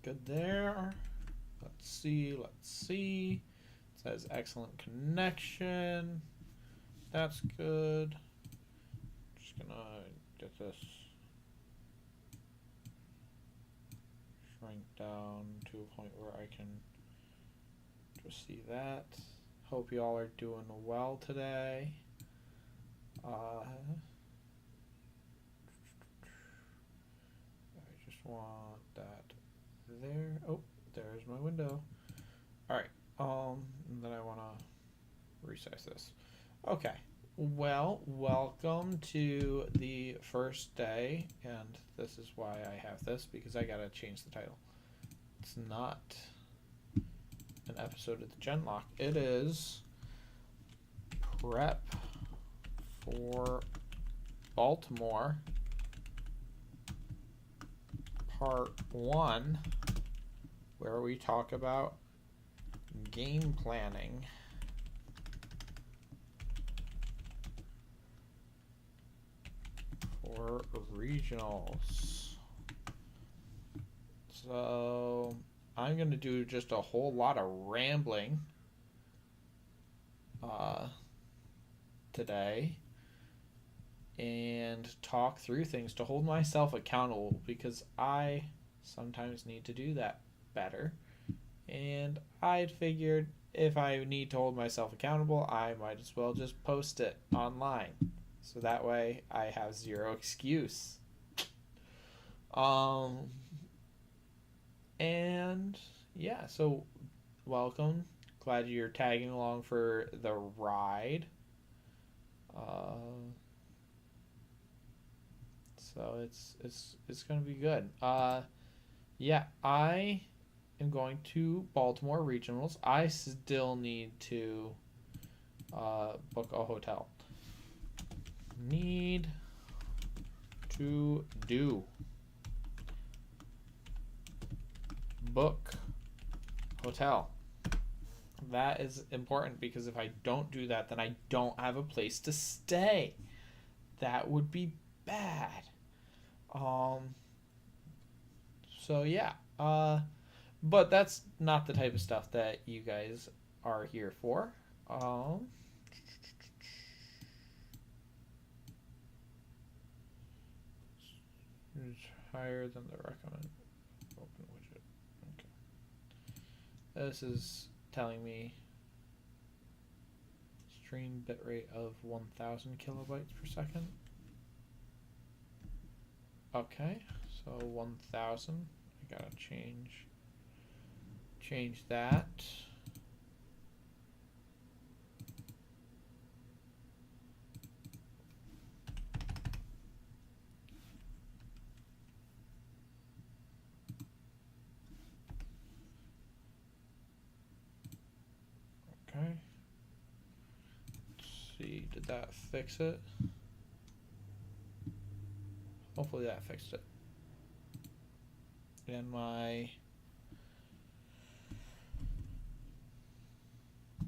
Good there. Let's see. It says excellent connection. That's good. Just gonna get this shrink down to a point where I can just see that. Hope you all are doing well today. I just want that there. Oh, there's my window. All right. And then I want to resize this. Okay. Well, welcome to the first day, and this is why I have this, because I gotta change the title. It's not an episode of the Genlock. It is Prep for Baltimore Part 1, where we talk about game planning. For regionals. So I'm going to do just a whole lot of rambling today and talk through things to hold myself accountable, because I sometimes need to do that better. And I figured if I need to hold myself accountable, I might as well just post it online. So that way I have zero excuse. And yeah, so welcome. Glad you're tagging along for the ride. So it's gonna be good. Yeah, I am going to Baltimore Regionals. I still need to book a hotel. Need to do book hotel. That is important, because if I don't do that, then I don't have a place to stay. That would be bad. So yeah, but that's not the type of stuff that you guys are here for. It's higher than the recommended open widget. Okay. This is telling me stream bitrate of 1000 kilobytes per second. Okay, so 1000. I gotta change that. Okay. Let's see, did that fix it? Hopefully that fixed it. And my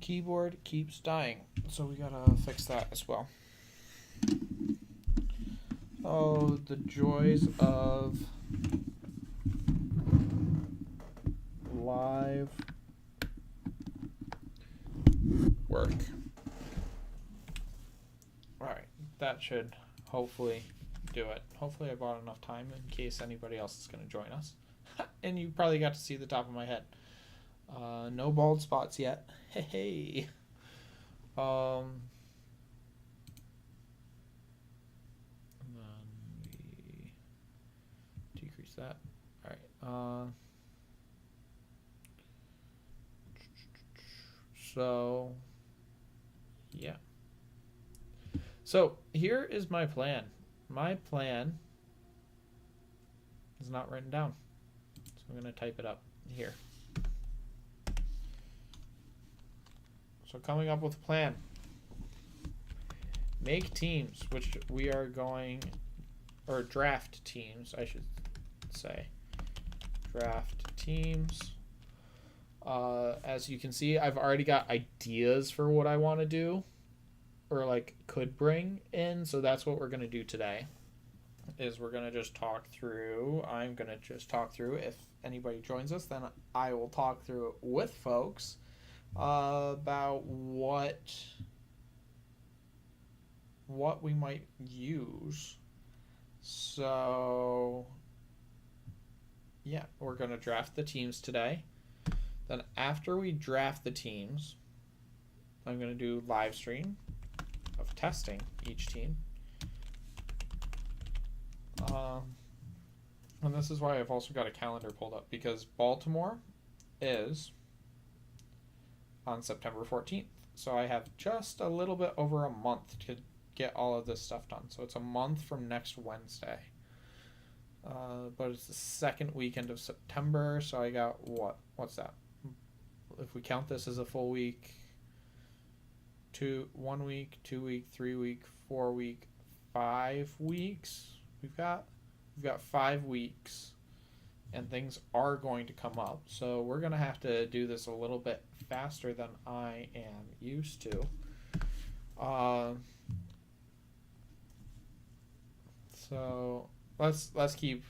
keyboard keeps dying, so we gotta fix that as well. Oh, the joys of live work. Alright, that should hopefully do it. Hopefully I bought enough time in case anybody else is going to join us. And you probably got to see the top of my head. No bald spots yet. Hey. And then we decrease that. Alright. So, yeah. So, here is my plan. My plan is not written down, so I'm going to type it up here. So coming up with a plan. Make teams, which we are going, or draft teams, I should say. Draft teams. As you can see, I've already got ideas for what I want to do, or like could bring in, so that's what we're going to do today. is we're going to just talk through. I'm going to just talk through. If anybody joins us, then I will talk through it with folks about what we might use. So, yeah, we're going to draft the teams today. Then after we draft the teams, I'm going to do live stream of testing each team. And this is why I've also got a calendar pulled up, because Baltimore is on September 14th. So I have just a little bit over a month to get all of this stuff done. So it's a month from next Wednesday. But it's the second weekend of September, so I got what's that? If we count this as a full week, 1 week, 2 week, 3 week, 4 week, 5 weeks. We've got 5 weeks, and things are going to come up. So we're gonna have to do this a little bit faster than I am used to. So let's keep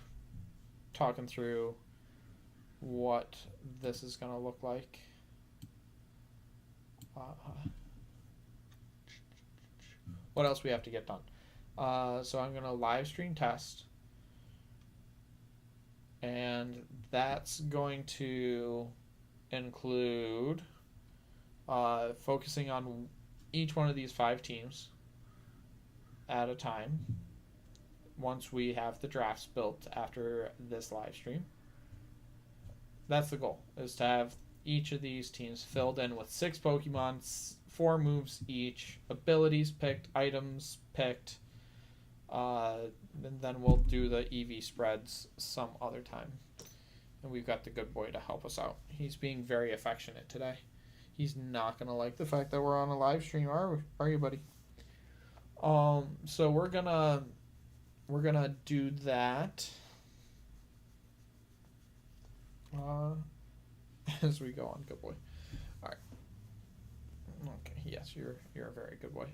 talking through what this is gonna look like. What else we have to get done? So I'm gonna live stream test, and that's going to include focusing on each one of these 5 teams at a time once we have the drafts built after this live stream. That's the goal, is to have each of these teams filled in with 6 Pokemon, 4 moves each, abilities picked, items picked, and then we'll do the EV spreads some other time. And we've got the good boy to help us out. He's being very affectionate today. He's not going to like the fact that we're on a live stream, are you, buddy? So we're gonna do that as we go on. Good boy. All right. Okay. Yes, you're a very good boy.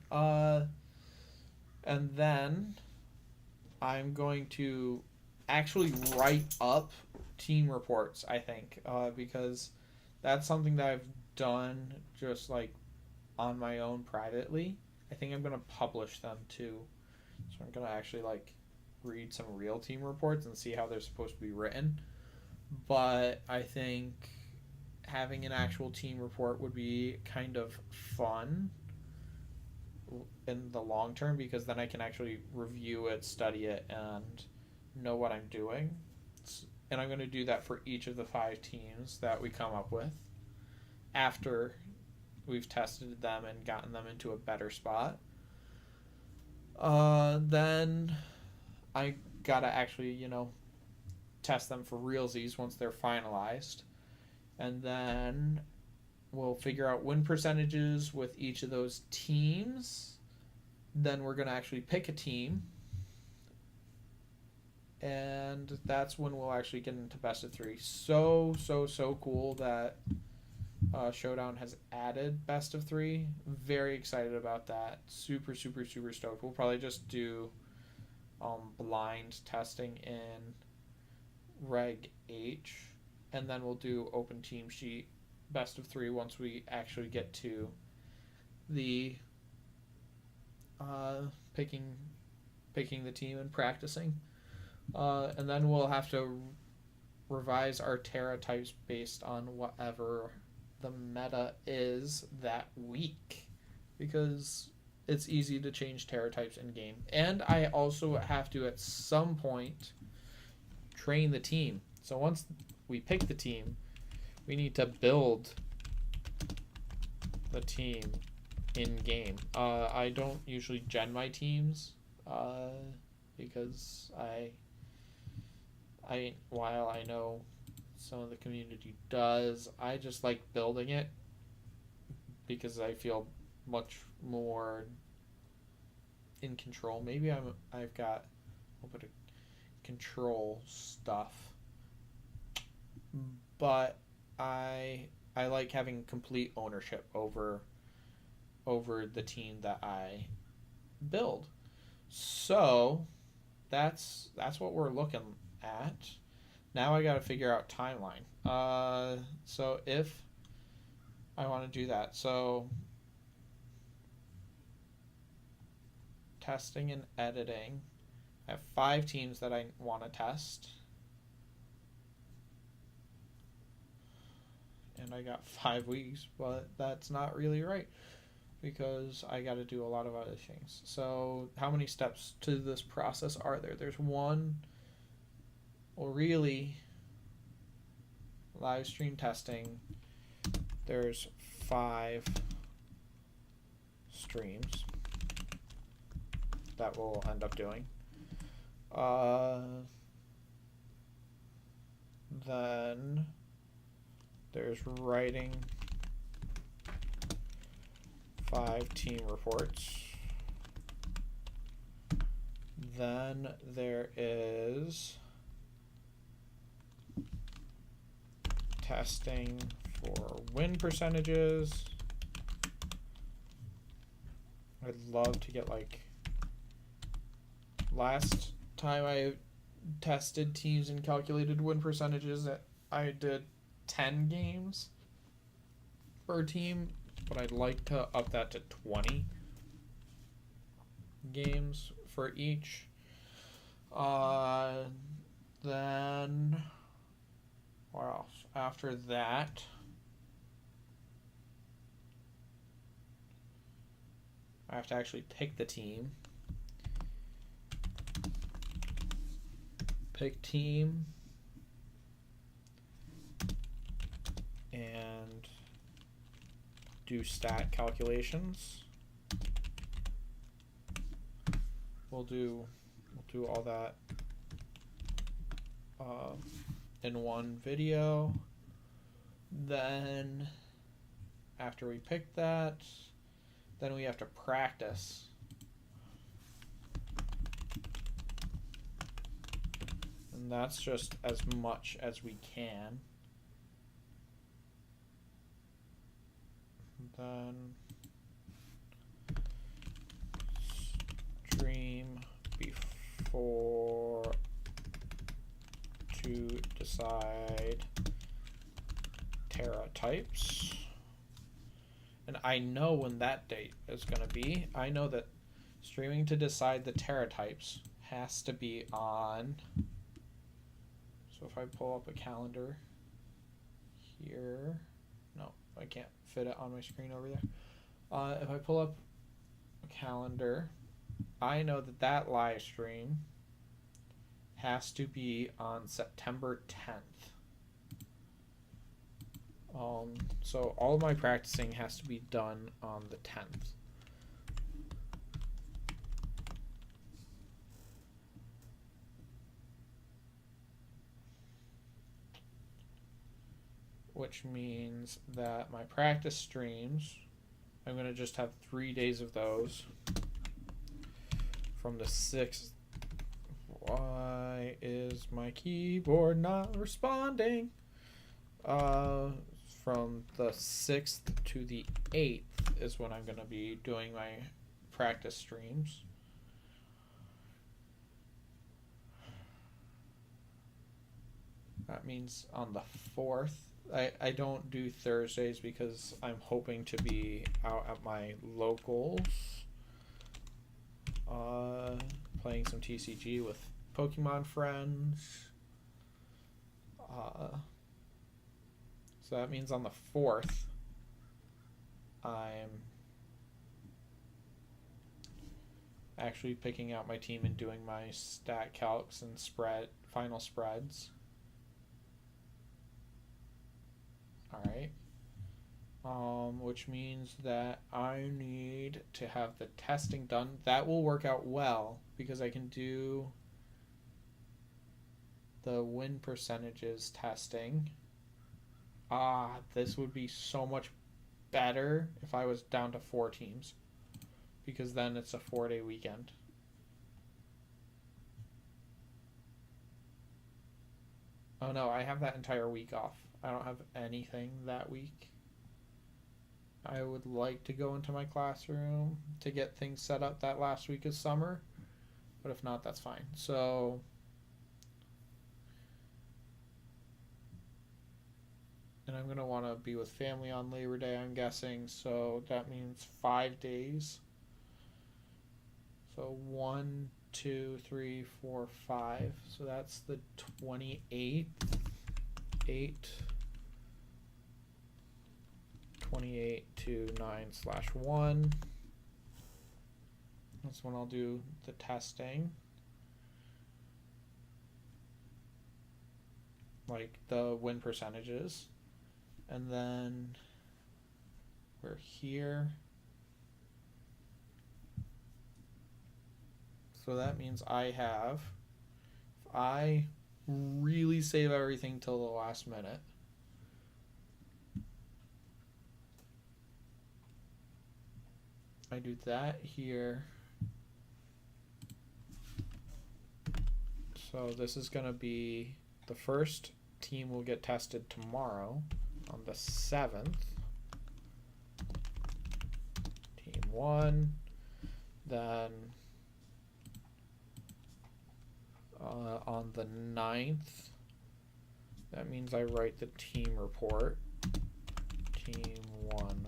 And then I'm going to actually write up team reports, I think, because that's something that I've done just like on my own privately. I think I'm going to publish them too. So I'm going to actually like read some real team reports and see how they're supposed to be written. But I think having an actual team report would be kind of fun in the long term, because then I can actually review it, study it, and know what I'm doing. And I'm going to do that for each of the 5 teams that we come up with after we've tested them and gotten them into a better spot. Then I gotta actually, test them for realsies once they're finalized. And then we'll figure out win percentages with each of those teams. Then we're going to actually pick a team. And that's when we'll actually get into best of 3. So cool that Showdown has added best of 3. Very excited about that. Super stoked. We'll probably just do blind testing in Reg H, and then we'll do open team sheet best of 3 once we actually get to the picking the team and practicing. And then we'll have to revise our Terra types based on whatever the meta is that week, because it's easy to change Terra types in game. And I also have to at some point train the team. So once we pick the team, we need to build the team in game. I don't usually gen my teams because while I know some of the community does, I just like building it because I feel much more in control. Maybe I've got a little bit of control stuff, but I like having complete ownership over the team that I build. So that's what we're looking at. Now I got to figure out timeline. So if I want to do that, so testing and editing, I have 5 teams that I want to test, and I got 5 weeks, but that's not really right because I got to do a lot of other things. So how many steps to this process are there? There's one, well, really, live stream testing. There's 5 streams that we'll end up doing. Then there's writing 5 team reports. Then there is testing for win percentages. I'd love to get, like, last time I tested teams and calculated win percentages, I did 10 games per team, but I'd like to up that to 20 games for each. Then what else? After that, I have to actually pick the team. Pick team. And do stat calculations. We'll do all that in one video. Then after we pick that, then we have to practice. And that's just as much as we can. Then stream before to decide Terra types. And I know when that date is going to be. I know that streaming to decide the Terra types has to be on. So if I pull up a calendar here, no, I can't fit it on my screen over there. If I pull up a calendar, I know that that live stream has to be on September 10th. So all of my practicing has to be done on the 10th. Which means that my practice streams, I'm going to just have 3 days of those. From the 6th. Why is my keyboard not responding? From the 6th to the 8th is when I'm going to be doing my practice streams. That means on the 4th. I don't do Thursdays because I'm hoping to be out at my locals, playing some TCG with Pokemon friends. So that means on the 4th, I'm actually picking out my team and doing my stat calcs and final spreads. Alright. Which means that I need to have the testing done. That will work out well because I can do the win percentages testing. This would be so much better if I was down to 4 teams, because then it's a 4-day weekend. Oh no, I have that entire week off. I don't have anything that week. I would like to go into my classroom to get things set up that last week of summer, but if not, that's fine. So and I'm gonna want to be with family on Labor Day, I'm guessing. So that means 5 days. So 1, 2, 3, 4, 5. So that's the 28th. 8, 28 to 9/1. That's when I'll do the testing. Like the win percentages. And then we're here. So that means if I really save everything till the last minute, I do that here. So this is going to be the first team will get tested tomorrow on the 7th. Team 1. Then on the 9th, that means I write the team report. Team 1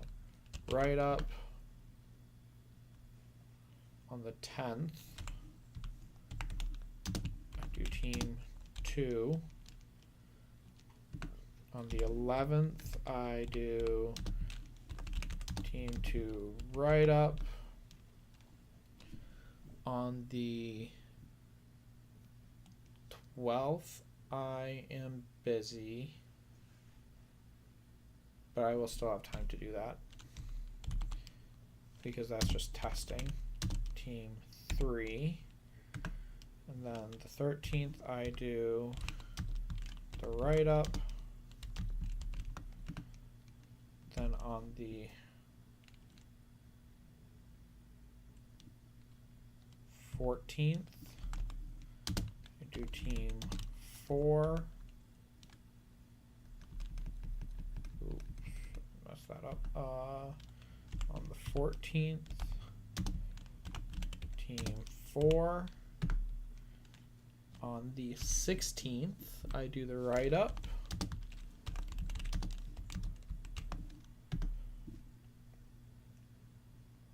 write up. On the 10th, I do team 2. On the 11th, I do team 2 write up. On the 12th, I am busy, but I will still have time to do that because that's just testing. Team 3. And then the 13th, I do the write up. Then on the 14th, I do team 4. Oops, messed that up. On the 14th, team 4. On the 16th, I do the write up.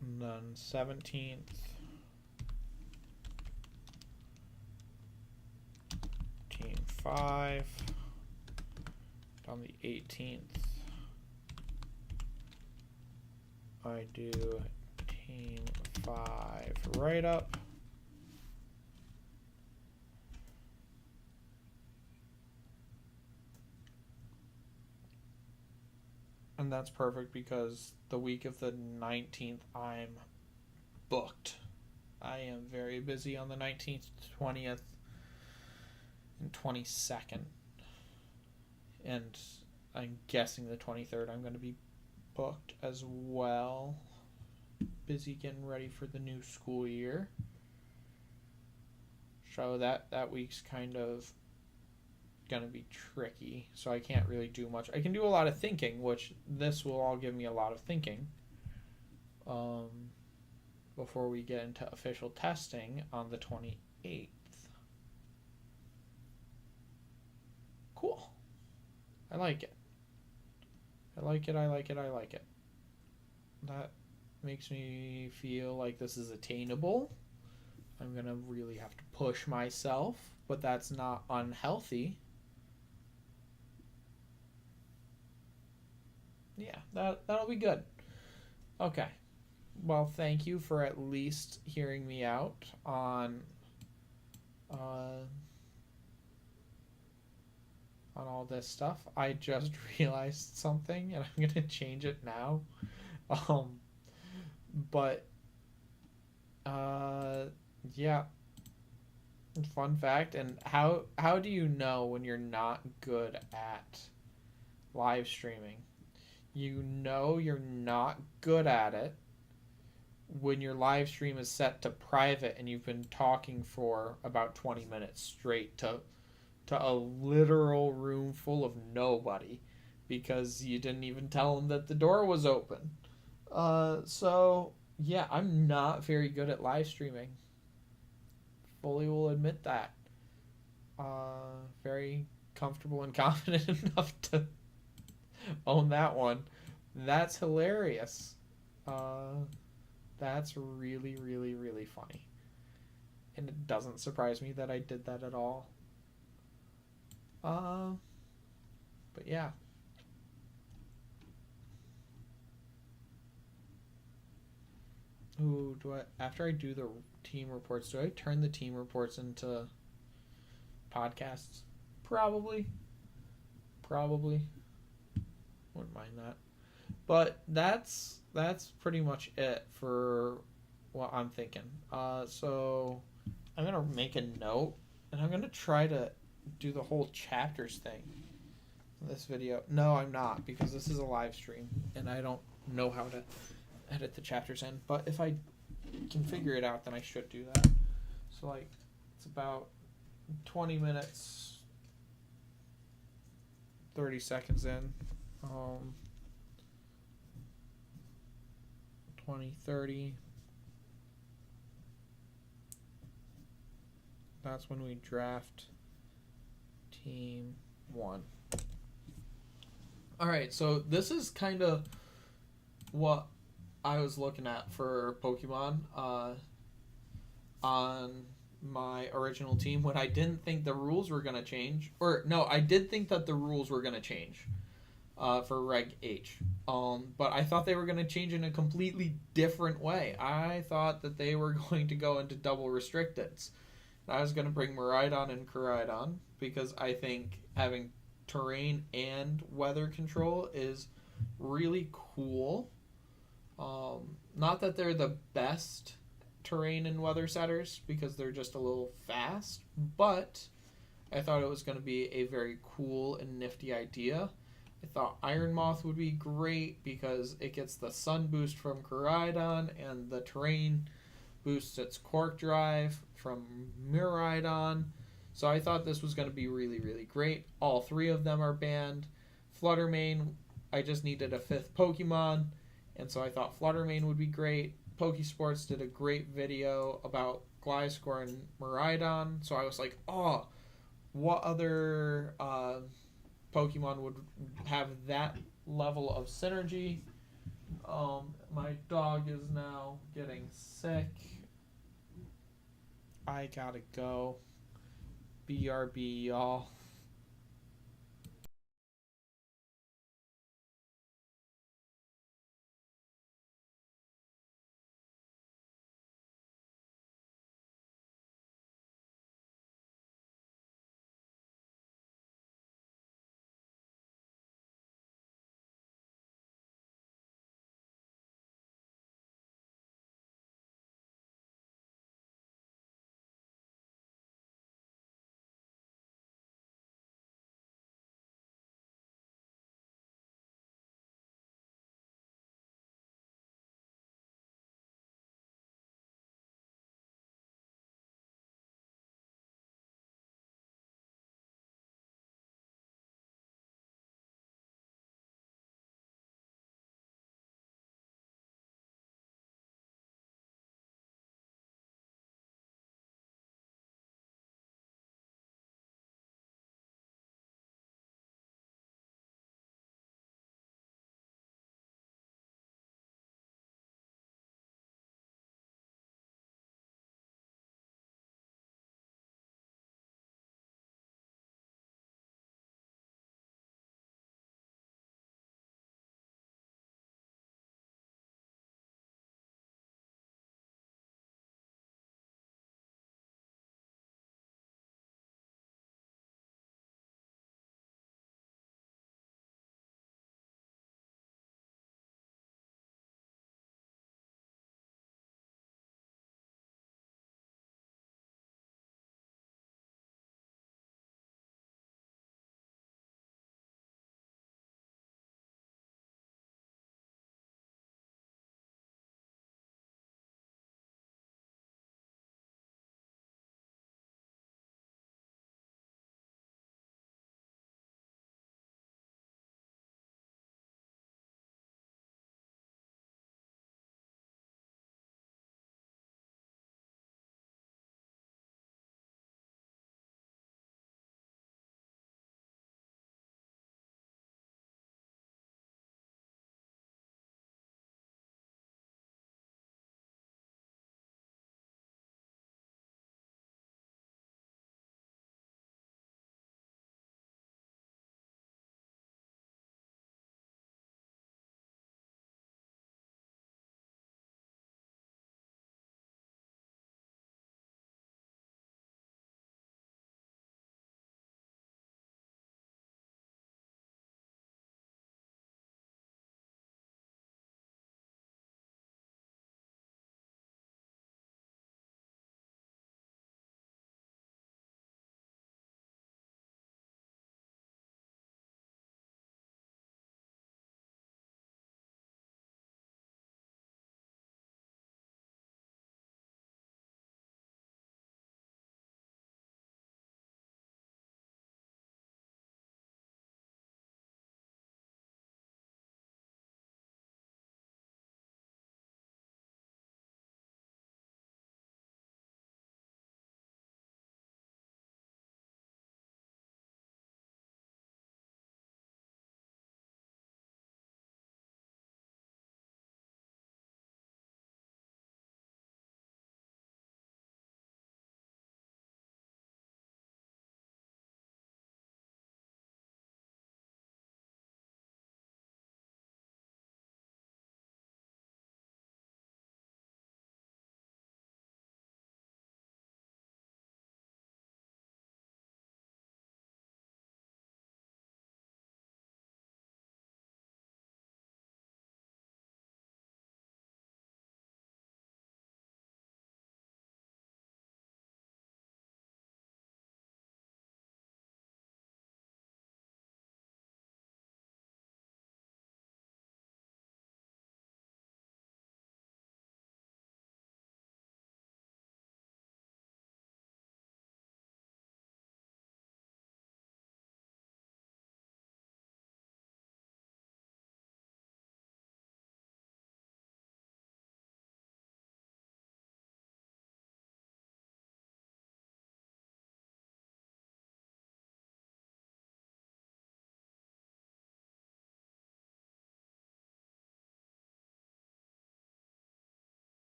And then 17th, team 5. On the 18th, I do team 5 write up. And that's perfect because the week of the 19th, I'm booked. I am very busy on the 19th, 20th, and 22nd. And I'm guessing the 23rd I'm going to be booked as well. Busy getting ready for the new school year. So that week's kind of going to be tricky. So I can't really do much. I can do a lot of thinking, which this will all give me a lot of thinking. Before we get into official testing on the 28th. Cool. I like it. I like it. That makes me feel like this is attainable. I'm going to really have to push myself, but that's not unhealthy. Yeah, that'll be good. Okay. Well, thank you for at least hearing me out on all this stuff. I just realized something, and I'm gonna change it now. But yeah. Fun fact. And how do you know when you're not good at live streaming? You know you're not good at it when your live stream is set to private and you've been talking for about 20 minutes straight to a literal room full of nobody because you didn't even tell them that the door was open. So yeah, I'm not very good at live streaming. fully will admit that. Very comfortable and confident enough to own that one. That's hilarious. Uh, that's really, really, really funny. And it doesn't surprise me that I did that at all. Uh, but yeah. Ooh, do I after I do the team reports, do I turn the team reports into podcasts? Probably. Probably. Wouldn't mind that. But that's pretty much it for what I'm thinking. So I'm gonna make a note and I'm gonna try to do the whole chapters thing in this video. No, I'm not because this is a live stream and I don't know how to edit the chapters in. But if I can figure it out, then I should do that. So like it's about 20 minutes, 30 seconds in. 20, 30. That's when we draft team 1. All right, so this is kind of what I was looking at for Pokemon on my original team when I didn't think the rules were going to change. Or, no, I did think that the rules were going to change for Reg H. But I thought they were going to change in a completely different way. I thought that they were going to go into double restricteds. I was going to bring Miraidon and Koraidon because I think having terrain and weather control is really cool. Not that they're the best terrain and weather setters because they're just a little fast, but I thought it was going to be a very cool and nifty idea. I thought Iron Moth would be great because it gets the sun boost from Koraidon and the terrain boosts its Cork Drive from Miraidon. So I thought this was going to be really, really great. All 3 of them are banned. Fluttermane, I just needed a 5th Pokemon, and so I thought Fluttermane would be great. Pokesports did a great video about Gliscor and Miraidon, so I was like, oh, what other Pokemon would have that level of synergy? My dog is now getting sick. I gotta go. BRB, y'all.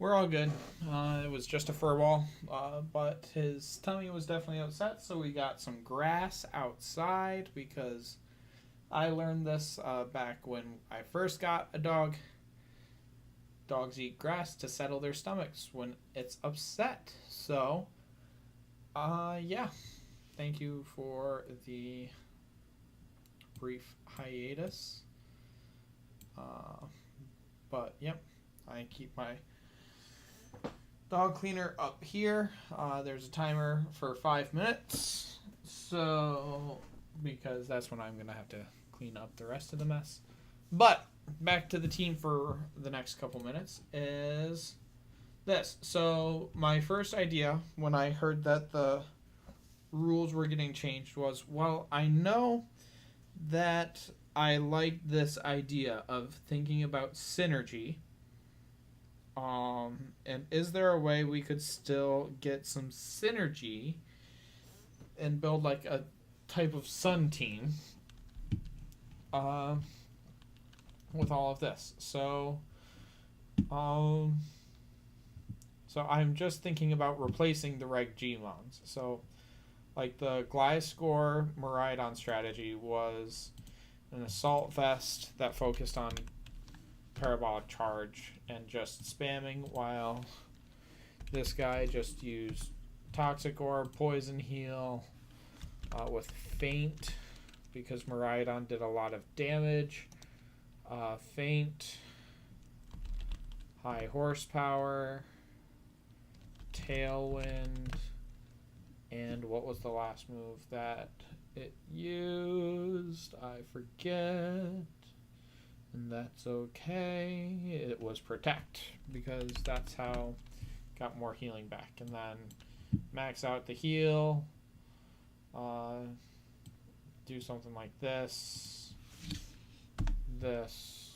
We're all good. It was just a fur ball, but his tummy was definitely upset, so we got some grass outside because I learned this back when I first got a dog. Dogs eat grass to settle their stomachs when it's upset. So, yeah. Thank you for the brief hiatus. Uh, but, yep. I keep my dog cleaner up here. There's a timer for 5 minutes. So, because that's when I'm going to have to clean up the rest of the mess. But back to the team for the next couple minutes is this. So, my first idea when I heard that the rules were getting changed was, well, I know that I like this idea of thinking about synergy. And is there a way we could still get some synergy and build like a type of sun team uh, with all of this? Um, so I'm just thinking about replacing the Reg G mons. So, like the Gliscor Miraidon strategy was an assault vest that focused on parabolic charge and just spamming, while this guy just used Toxic Orb, Poison Heal with Faint because Miraidon did a lot of damage. Faint, High Horsepower, Tailwind, and what was the last move that it used? I forget. And that's okay. It was Protect, because that's how got more healing back. And then max out the heal. Do something like this. This.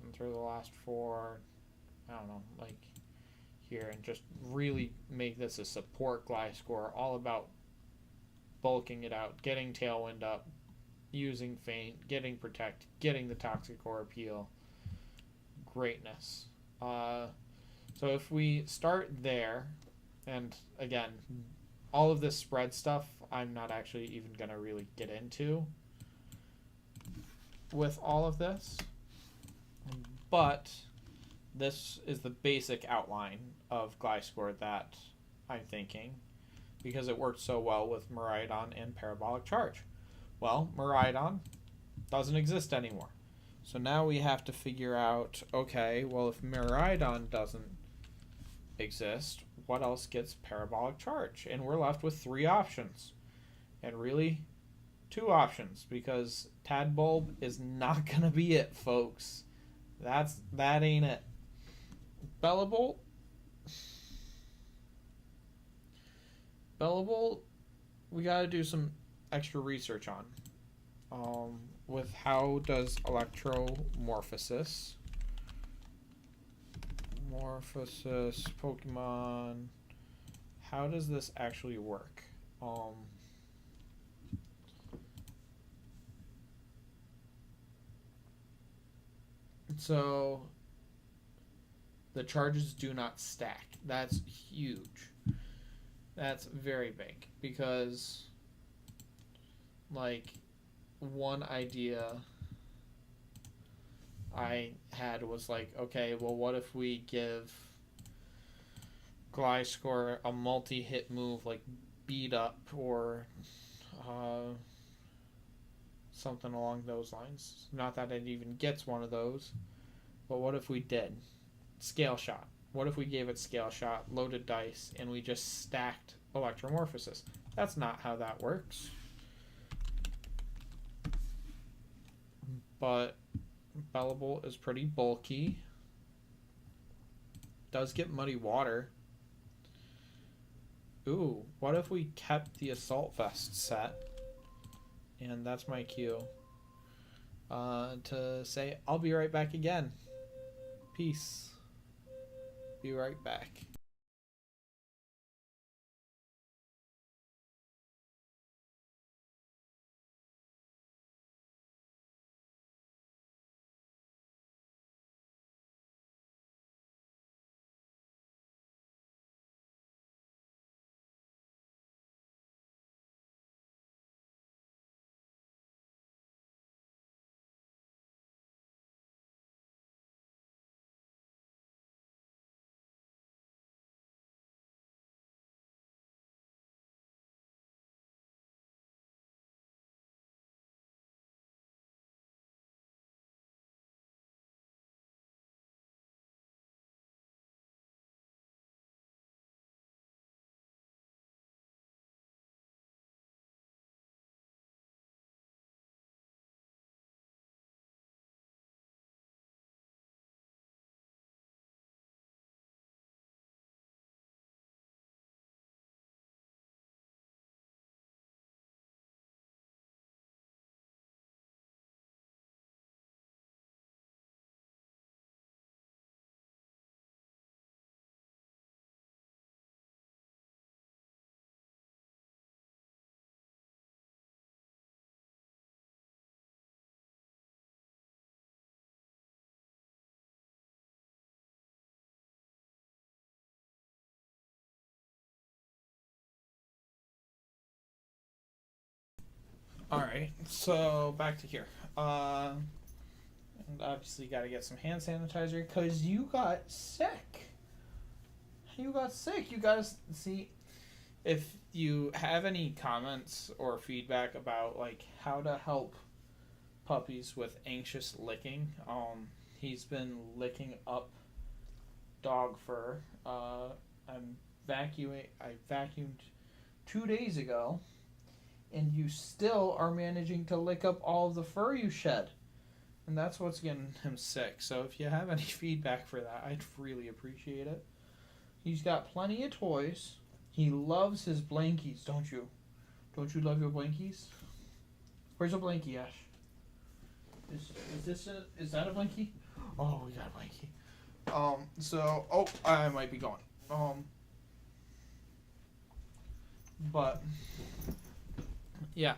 And throw the last 4, I don't know, like here, and just really make this a support Gliscor, all about bulking it out, getting Tailwind up, using Faint, getting Protect, getting the Toxic Orb heal. Greatness. So if we start there, and again, all of this spread stuff I'm not actually even going to really get into with all of this, but this is the basic outline of Gliscor that I'm thinking, because it worked so well with Miraidon and Parabolic Charge. Well, Miraidon doesn't exist anymore. So now we have to figure out, okay, well, if Miraidon doesn't exist, what else gets Parabolic Charge? And we're left with 3 options. And really, 2 options, because Tadbulb is not going to be it, folks. That ain't it. Bellabolt, we got to do some extra research on. With how does Electromorphosis Pokemon, how does this actually work? So the charges do not stack. That's huge. That's very big, because like one idea I had was like, okay, well, what if we give Gliscor a multi-hit move like Beat Up or something along those lines? Not that it even gets one of those, but what if we did Scale Shot? What if we gave it Scale Shot, loaded dice, and we just stacked Electromorphosis? That's not how that works. But Bellabolt is pretty bulky. Does get Muddy Water. Ooh, what if we kept the Assault Vest set? And that's my cue to say, I'll be right back again. Peace. Be right back. Alright, so back to here. And obviously got to get some hand sanitizer because you got sick. You got sick. You got to see if you have any comments or feedback about like how to help puppies with anxious licking. He's been licking up dog fur. I'm vacuuming. I vacuumed 2 days ago, and you still are managing to lick up all of the fur you shed. And that's what's getting him sick. So if you have any feedback for that, I'd really appreciate it. He's got plenty of toys. He loves his blankies, don't you? Don't you love your blankies? Where's a blankie, Ash? Is that a blankie? Oh, we got a blankie. I might be gone. But yeah.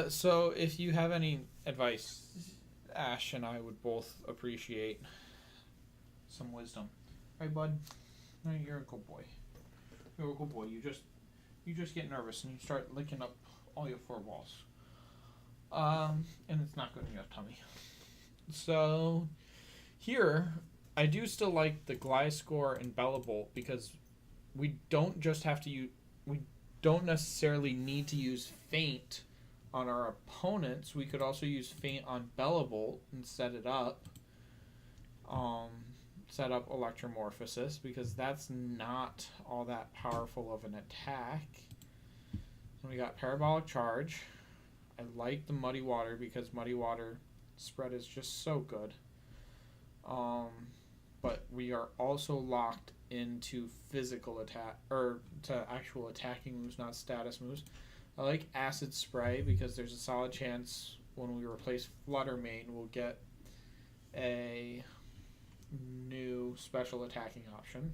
So if you have any advice, Ash and I would both appreciate some wisdom. Right, bud? No, you're a good boy. You're a good boy. You just get nervous and you start licking up all your fur balls. And it's not good in your tummy. So here, I do still like the Gliscor and Bellabolt because we don't necessarily need to use Feint on our opponents. We could also use Feint on Bellabolt and set it up. Set up Electromorphosis because that's not all that powerful of an attack. And we got Parabolic Charge. I like the Muddy Water because Muddy Water spread is just so good. But we are also locked into physical attack, or to actual attacking moves, not status moves. I like Acid Spray because there's a solid chance when we replace Flutter Mane we'll get a new special attacking option.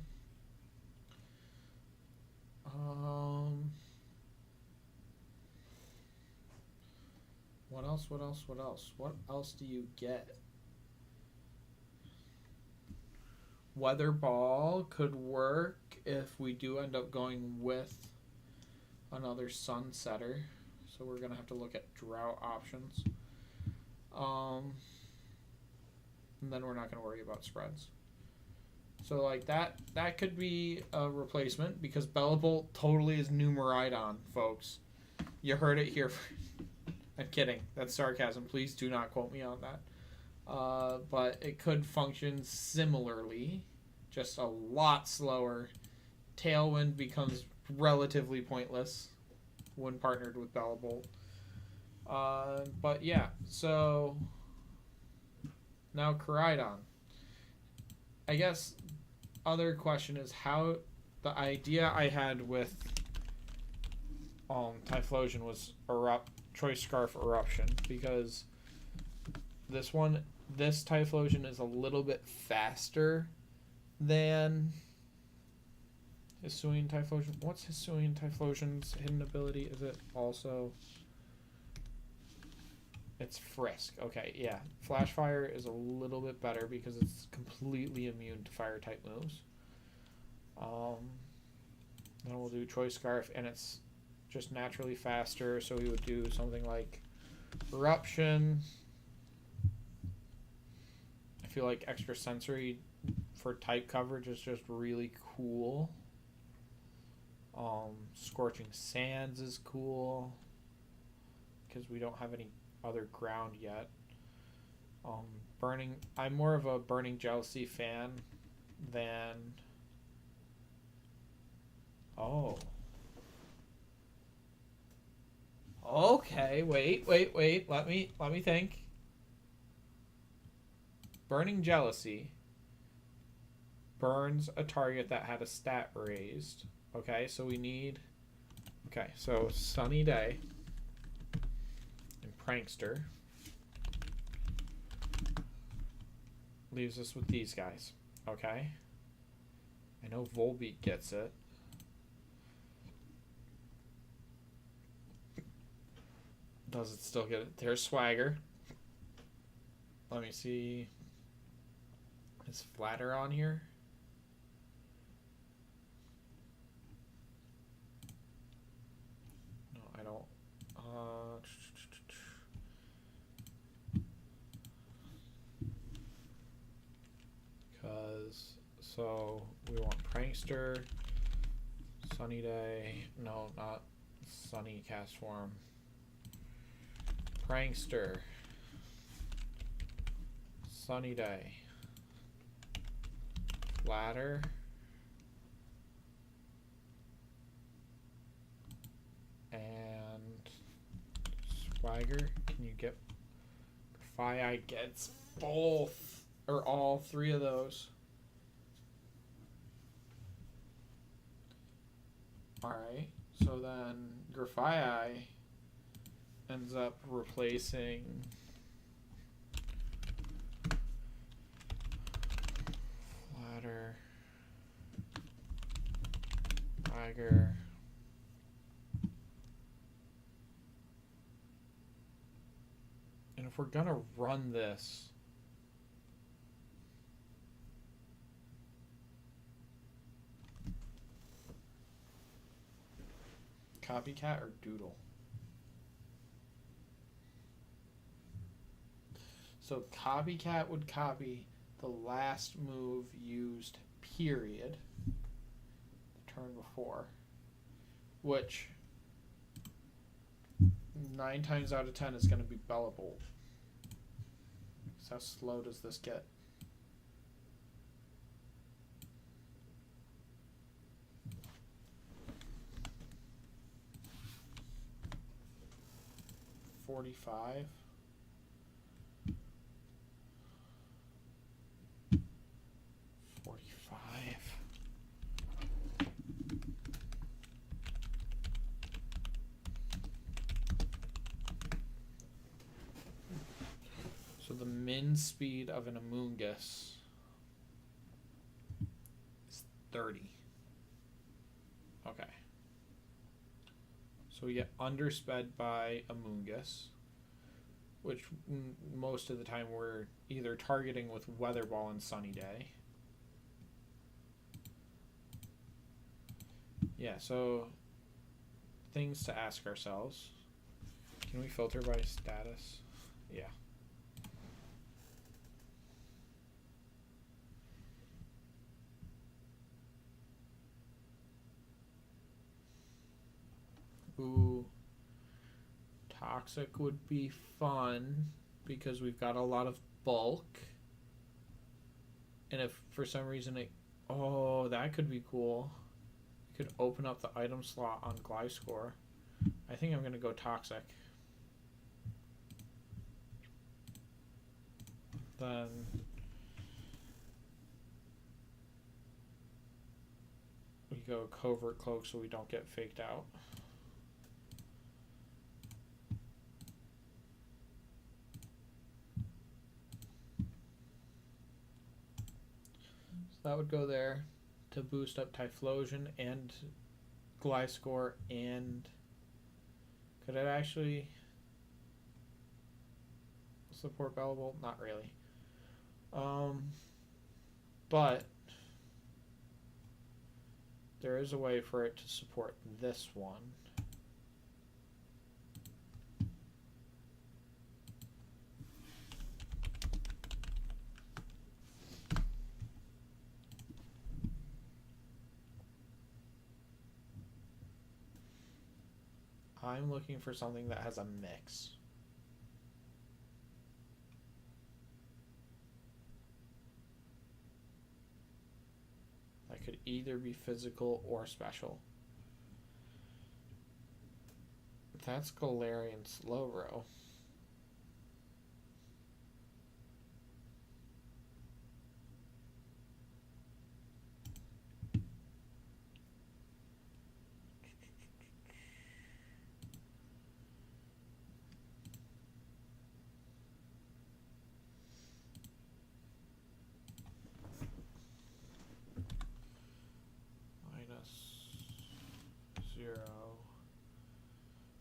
What else? What else do you get? Weather Ball could work if we do end up going with another Sunsetter. So we're going to have to look at drought options. And then we're not going to worry about spreads. So like that could be a replacement because Bellabolt totally is Numeridon, folks. You heard it here. I'm kidding. That's sarcasm. Please do not quote me on that. But it could function similarly, just a lot slower. Tailwind becomes relatively pointless when partnered with Bellabolt. But yeah, so now Koraidon. I guess other question is how the idea I had with Typhlosion was Choice Scarf Eruption because this Typhlosion is a little bit faster than Hisuian Typhlosion. What's Hisuian Typhlosion's hidden ability? Is it also... It's Frisk. Okay, yeah. Flash Fire is a little bit better because it's completely immune to fire type moves. Then we'll do Choice Scarf, and it's just naturally faster, so we would do something like Eruption. I feel like Extra Sensory for type coverage is just really cool. Scorching Sands is cool because we don't have any other ground yet. I'm more of a Burning Jealousy fan than... Oh. Okay, wait. Let me think. Burning Jealousy burns a target that had a stat raised. Okay, so we need... Okay, so Sunny Day and Prankster leaves us with these guys. Okay. I know Volbeat gets it. Does it still get it? There's Swagger. Let me see. Is Flatter on here? No, I don't. is. So we want prankster, sunny day. No, not sunny cast form. Prankster, sunny day, ladder, and swagger. Can you get Fi gets both or all three of those? Alright, so then Grafii ends up replacing ladder, tiger, and if we're gonna run this, copycat or doodle? So copycat would copy the last move used, period, the turn before, which 9 times out of 10 is going to be Bellabolt. So how slow does this get? $45. So the min speed of an Amoonguss is 30. Okay. So we get undersped by Amoonguss, which most of the time we're either targeting with Weather Ball and Sunny Day. Yeah, so things to ask ourselves. Can we filter by status? Yeah. Ooh. Toxic would be fun because we've got a lot of bulk. And if for some reason it... Oh, that could be cool. We could open up the item slot on Gliscor. I think I'm going to go Toxic. Then... we go Covert Cloak so we don't get faked out. So that would go there to boost up Typhlosion and Gliscor, and could it actually support Bellabolt? Not really. But there is a way for it to support this one. I'm looking for something that has a mix. That could either be physical or special. That's Galarian Slowbro. -0.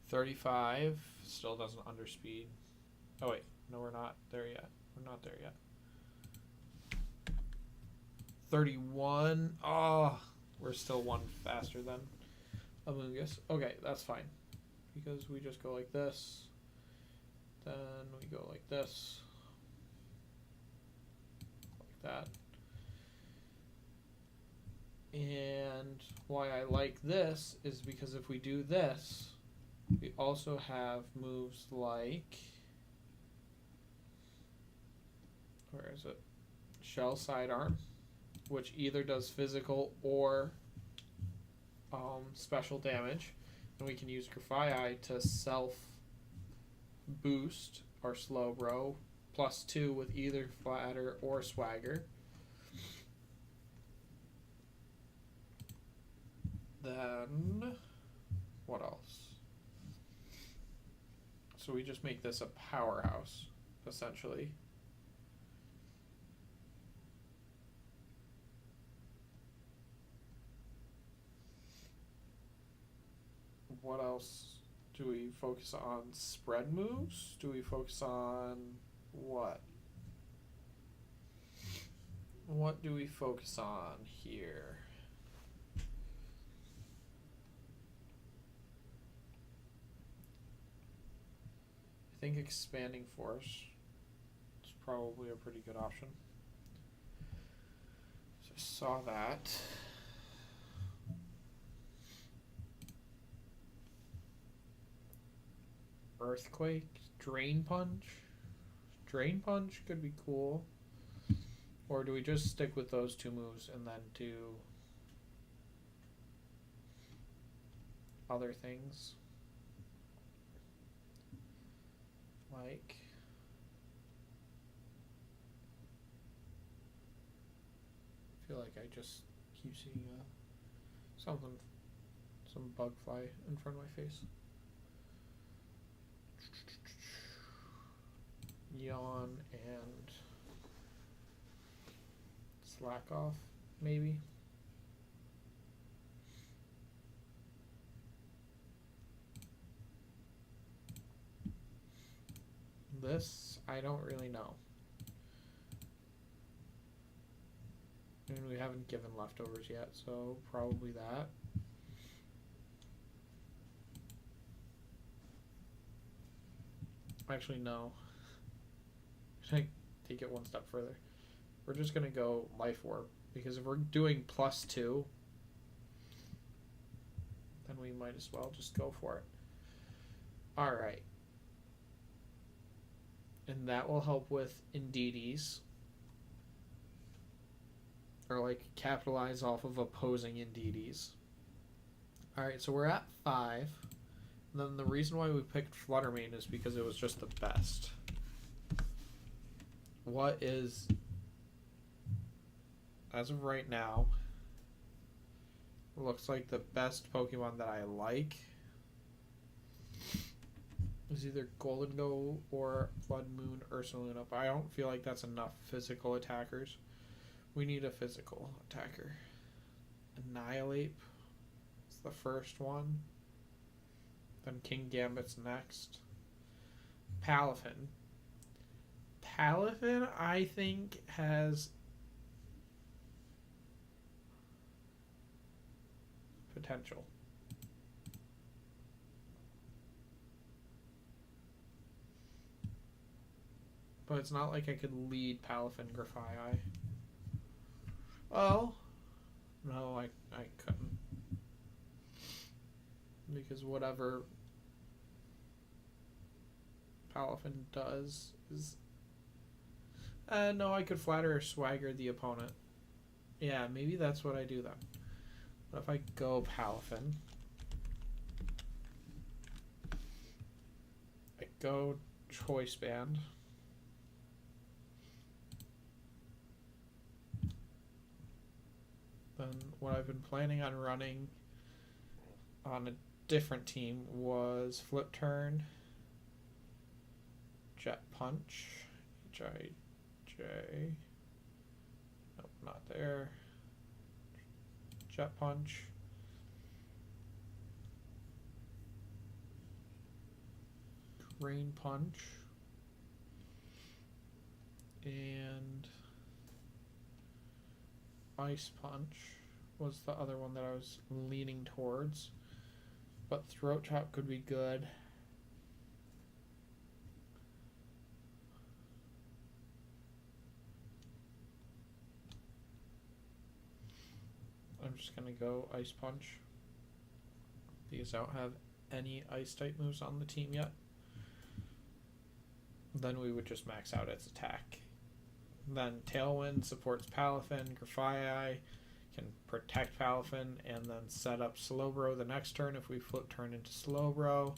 35 still doesn't underspeed. Oh wait, no, we're not there yet. We're not there yet. 31. Oh, we're still one faster than Amoonguss. Okay, that's fine. Because we just go like this. Then we go like this. Like that. And why I like this is because if we do this, we also have moves like, where is it? Shell Sidearm, which either does physical or special damage. And we can use Grafii to self boost our slow bro +2 with either flatter or swagger. Then what else? So we just make this a powerhouse, essentially. What else do we focus on? Spread moves? Do we focus on what? What do we focus on here? I think expanding force is probably a pretty good option. So I saw that. Earthquake, Drain Punch. Drain Punch could be cool. Or do we just stick with those two moves and then do other things? Like, I feel like I just keep seeing some bug fly in front of my face. Yawn and slack off, maybe. This, I don't really know. I mean, we haven't given leftovers yet, so probably that. Actually, no. Should I take it one step further? We're just going to go Life Warp, because if we're doing +2, then we might as well just go for it. Alright. And that will help with Indeedis. Or like capitalize off of opposing Indeedis. Alright, so we're at 5. And then the reason why we picked Fluttermane is because it was just the best. What is, as of right now, looks like the best Pokemon that I like is either Golden Go or Blood Moon Ursaluna, but I don't feel like that's enough physical attackers. We need a physical attacker. Annihilate is the first one. Then King Gambit's next. Palafin. Palafin, I think, has potential. But it's not like I could lead Palafin Grafii. Oh. No, I couldn't. Because whatever Palafin does is... no, I could flatter or swagger the opponent. Yeah, maybe that's what I do then. But if I go Palafin, I go Choice Band. Then what I've been planning on running on a different team was Flip Turn, Jet Punch, H-I-J, nope, not there, Jet Punch, Rain Punch, and Ice Punch was the other one that I was leaning towards. But Throat Chop could be good. I'm I'm just going to go Ice Punch. Because I don't have any Ice type moves on the team yet. Then we would just max out its attack. Then Tailwind supports Palafin. Grafii can protect Palafin and then set up Slowbro the next turn if we flip turn into Slowbro.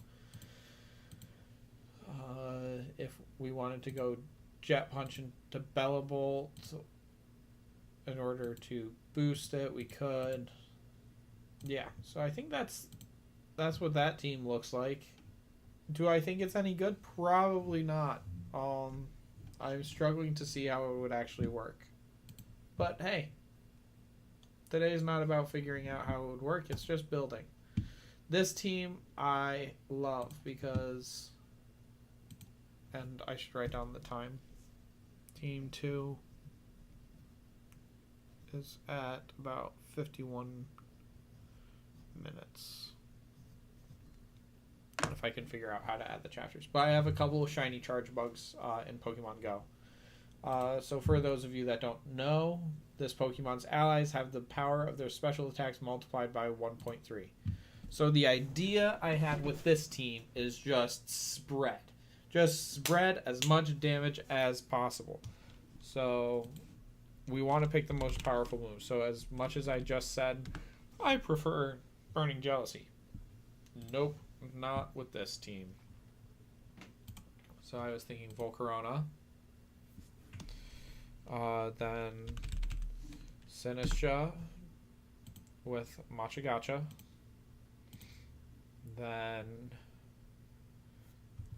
If we wanted to go Jet Punch into Bellabolt in order to boost it, we could. Yeah, so I think that's what that team looks like. Do I think it's any good? Probably not. I'm struggling to see how it would actually work. But hey, today is not about figuring out how it would work. It's just building. This team I love because, and I should write down the time. Team 2 is at about 51 minutes. If I can figure out how to add the chapters. But I have a couple of shiny charge bugs in Pokemon Go. So for those of you that don't know, this Pokemon's allies have the power of their special attacks multiplied by 1.3. So the idea I had with this team is just spread. Just spread as much damage as possible. So we want to pick the most powerful move. So as much as I just said, I prefer Burning Jealousy. Nope, not with this team. So I was thinking Volcarona. Then Sinistra with Machagacha. Then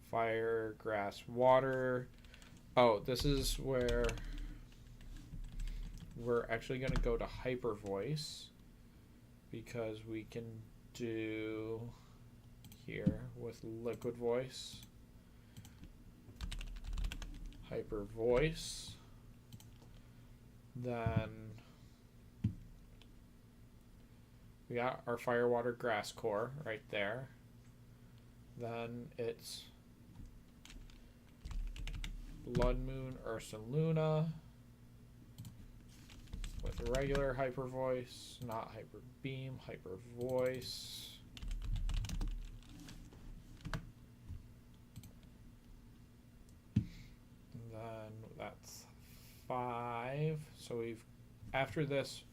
Fire, Grass, Water. Oh, this is where we're actually going to go to Hyper Voice because we can do here with Liquid Voice. Hyper Voice. Then we got our Fire, Water, Grass core right there. Then it's Blood Moon, Ursaluna with regular Hyper Voice, not Hyper Beam, Hyper Voice. And then that's 5. So we've, after this,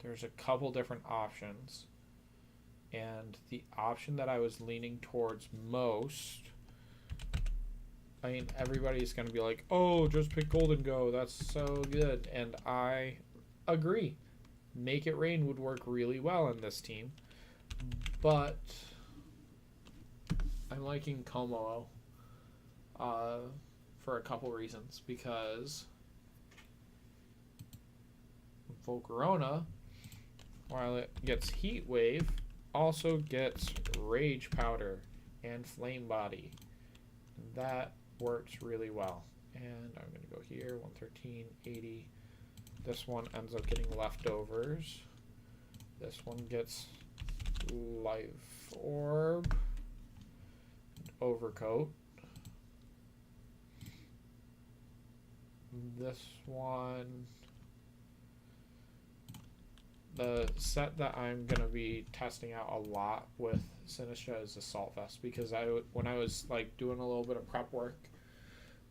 there's a couple different options. And the option that I was leaning towards most, I mean, everybody's going to be like, oh, just pick Golden Go. That's so good. And I agree. Make It Rain would work really well in this team. But I'm liking Komolo for a couple reasons. Because Volcarona, while it gets Heat Wave, also gets Rage Powder and Flame Body. And that works really well. And I'm going to go here, 113, 80. This one ends up getting Leftovers. This one gets Life Orb, Overcoat. This one, the set that I'm going to be testing out a lot with Sinistra is Assault Vest, because when I was like doing a little bit of prep work,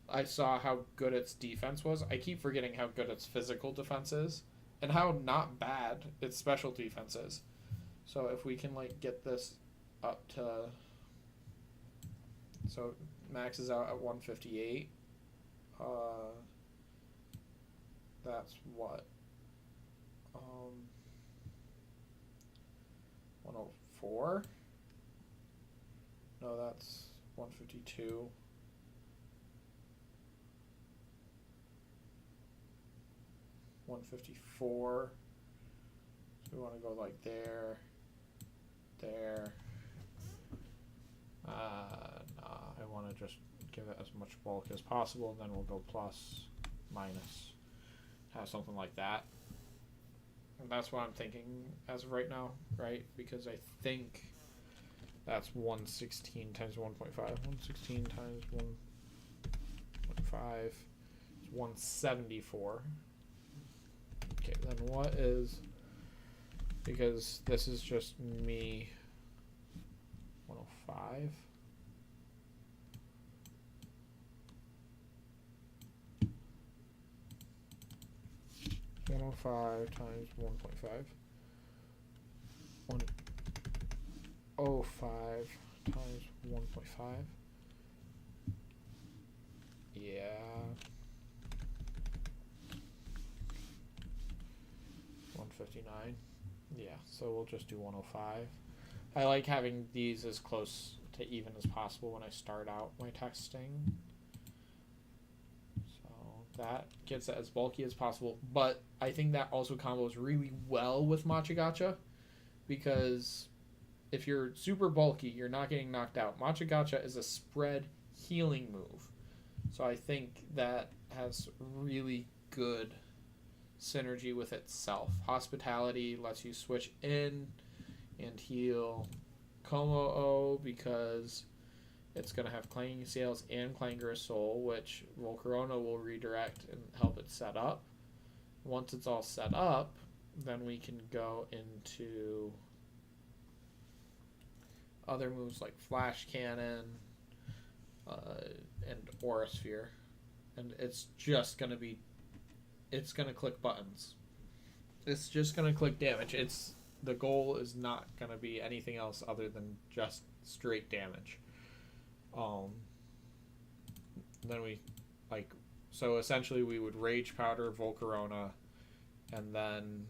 I saw how good its defense was. I keep forgetting how good its physical defense is and how not bad its special defense is. So if we can like get this up to, so it maxes out at 158, that's what, 104? No, that's 152. 154. So we want to go like there, there. I want to just give it as much bulk as possible, and then we'll go plus, minus, have something like that. And that's what I'm thinking as of right now, right? Because I think that's 116 times 1.5. 116 times 1.5 is 174. Okay, then what is because this is just me. 105. Times 1.5. 105 times 1.5. Yeah. 159. Yeah, so we'll just do 105. I like having these as close to even as possible when I start out my testing. So that gets it as bulky as possible. But I think that also combos really well with Matcha Gotcha, because if you're super bulky, you're not getting knocked out. Matcha Gotcha is a spread healing move. So I think that has really good synergy with itself. Hospitality lets you switch in and heal Como-O because it's going to have Clanging Sails and Clangorous Soul, which Volcarona will redirect and help it set up. Once it's all set up, then we can go into other moves like Flash Cannon and Aura Sphere. And it's just going to be... It's going to click buttons. It's just going to click damage. The goal is not going to be anything else other than just straight damage. Then we, so essentially we would Rage Powder Volcarona, and then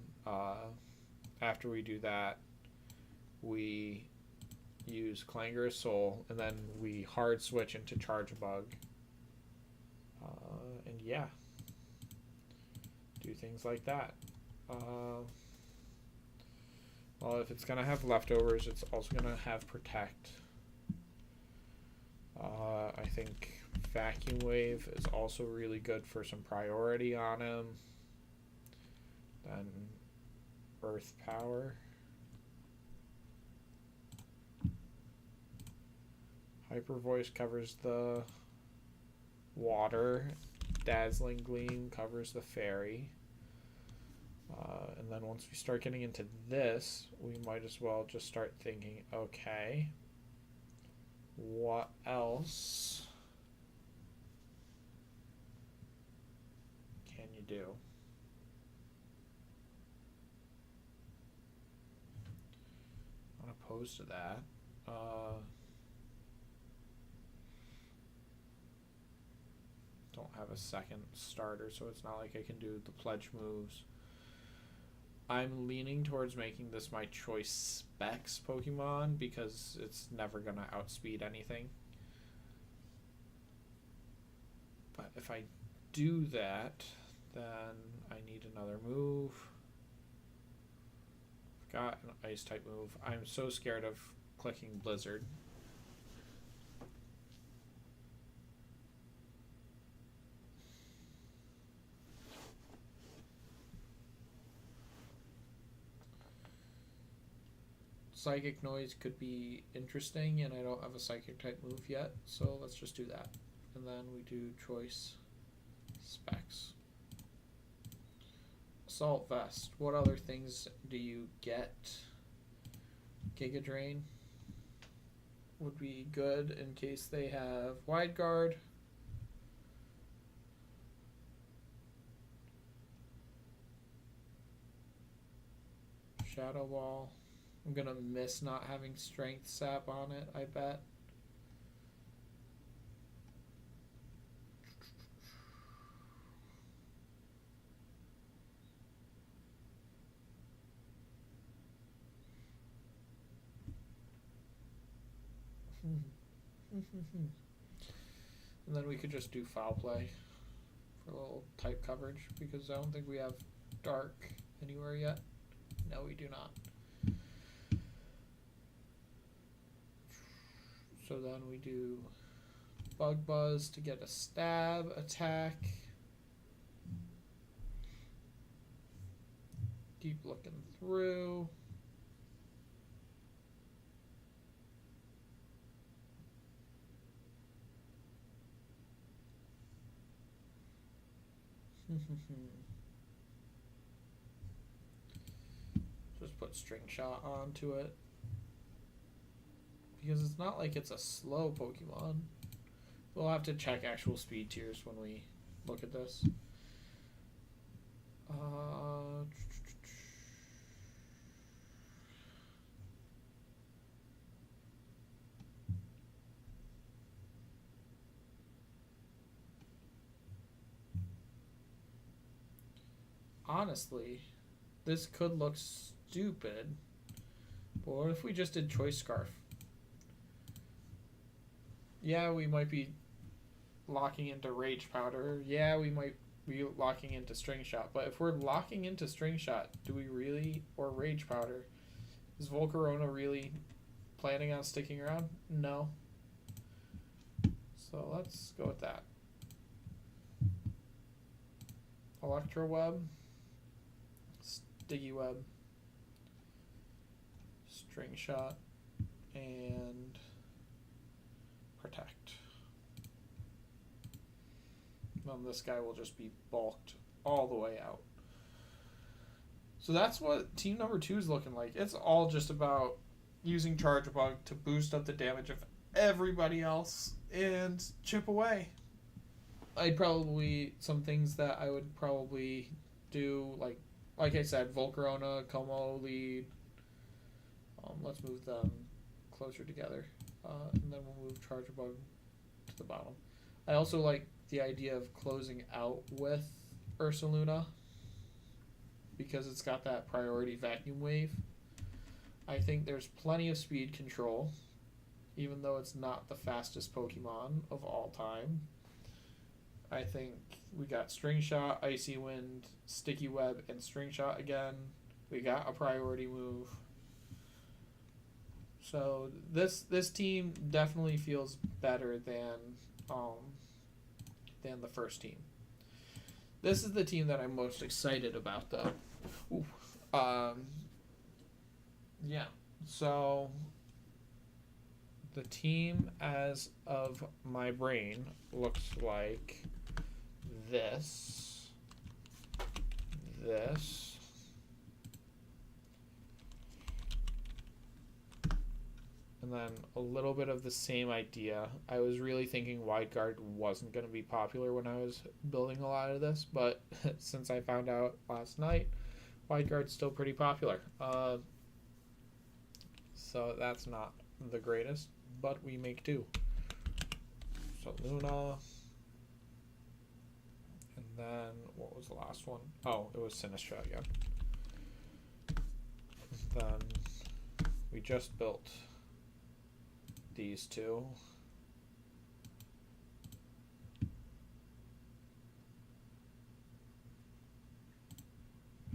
after we do that, we use Clangorous Soul, and then we hard switch into Charge Bug. And yeah, do things like that. Well, if it's going to have leftovers, it's also going to have Protect. I think Vacuum Wave is also really good for some priority on him. Then Earth Power. Hyper Voice covers the water. Dazzling Gleam covers the fairy. And then once we start getting into this, we might as well just start thinking, okay, what else can you do? I'm opposed to that. Don't have a second starter, so it's not like I can do the pledge moves. I'm leaning towards making this my choice specs Pokemon because it's never going to outspeed anything. But if I do that, then I need another move. I've got an ice type move. I'm so scared of clicking Blizzard. Psychic Noise could be interesting, and I don't have a Psychic type move yet, so let's just do that. And then we do choice specs. Assault Vest. What other things do you get? Giga Drain would be good in case they have Wide Guard. Shadow Ball. I'm going to miss not having Strength Sap on it, I bet. And then we could just do Foul Play for a little type coverage, because I don't think we have Dark anywhere yet. No, we do not. So then we do Bug Buzz to get a stab attack. Keep looking through. Just put String Shot onto it. Because it's not like it's a slow Pokemon. We'll have to check actual speed tiers when we look at this. Honestly, this could look stupid. But what if we just did Choice Scarf? Yeah, we might be locking into Rage Powder. Yeah, we might be locking into String Shot. But if we're locking into String Shot, do we really, or Rage Powder, is Volcarona really planning on sticking around? No. So let's go with that. Electro Web, Sticky Web, String Shot, and Protect. Then this guy will just be bulked all the way out. So that's what team number 2 is looking like. It's all just about using Charge Bug to boost up the damage of everybody else and chip away. I'd probably, some things that I would probably do, like I said, Volcarona, Como lead. Let's move them closer together. And then we'll move Charge Bug to the bottom. I also like the idea of closing out with Ursaluna because it's got that priority vacuum wave. I think there's plenty of speed control, even though it's not the fastest Pokemon of all time. I think we got String Shot, Icy Wind, Sticky Web, and String Shot again. We got a priority move. So this team definitely feels better than the first team. This is the team that I'm most excited about, though. Ooh. Yeah. So the team as of my brain looks like this, and then a little bit of the same idea. I was really thinking Wide Guard wasn't going to be popular when I was building a lot of this, but since I found out last night, Wide Guard's still pretty popular. So that's not the greatest, but we make do. So Luna, and then what was the last one? Oh, it was Sinistra again. Then we just built these two.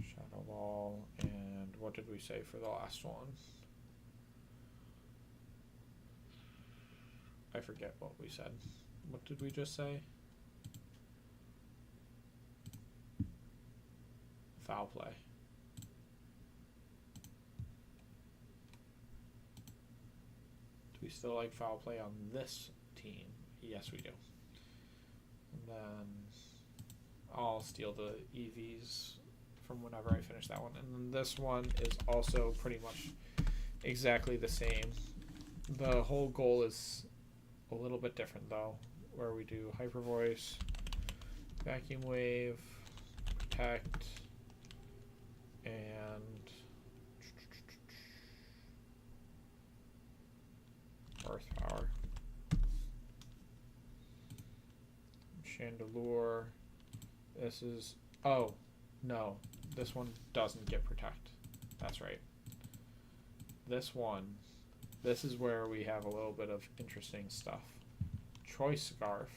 Shadow Ball, and what did we say for the last one? I forget what we said. What did we just say? Foul Play. Do we still like Foul Play on this team? Yes, we do. And then I'll steal the EVs from whenever I finish that one. And then this one is also pretty much exactly the same. The whole goal is a little bit different, though, where we do Hyper Voice, Vacuum Wave, Protect, and Earth Power. Chandelure. This is... Oh, no. This one doesn't get Protect. That's right. This one... This is where we have a little bit of interesting stuff. Choice Scarf.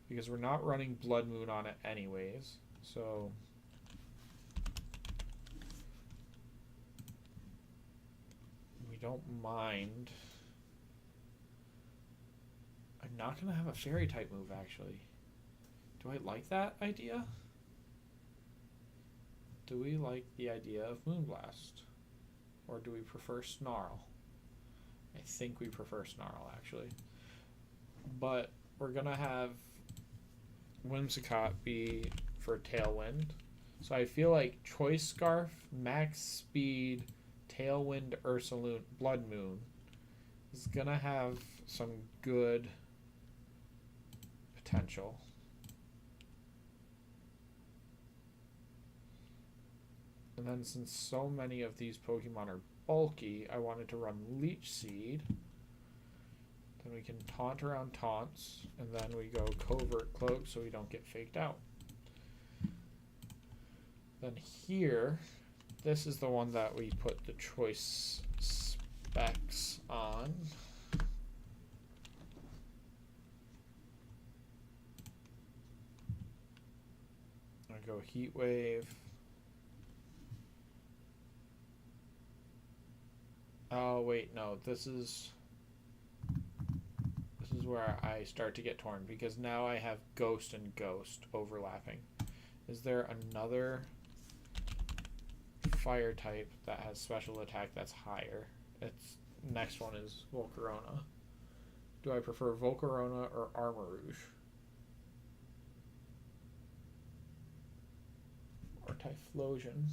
Because we're not running Blood Moon on it anyways. So... we don't mind. I'm not going to have a Fairy type move, actually. Do I like that idea? Do we like the idea of Moonblast? Or do we prefer Snarl? I think we prefer Snarl, actually. But we're going to have Whimsicott be for Tailwind. So I feel like Choice Scarf, Max Speed, Tailwind, Ursalune, Blood Moon is gonna have some good potential. And then since so many of these Pokemon are bulky, I wanted to run Leech Seed. Then we can taunt around taunts, and then we go Covert Cloak so we don't get faked out. Then here, this is the one that we put the choice specs on. I go Heat Wave. Oh wait, no, this is where I start to get torn because now I have Ghost and Ghost overlapping. Is there another fire type that has special attack that's higher? Its next one is Volcarona. Do I prefer Volcarona or Armarouge? Or Typhlosion?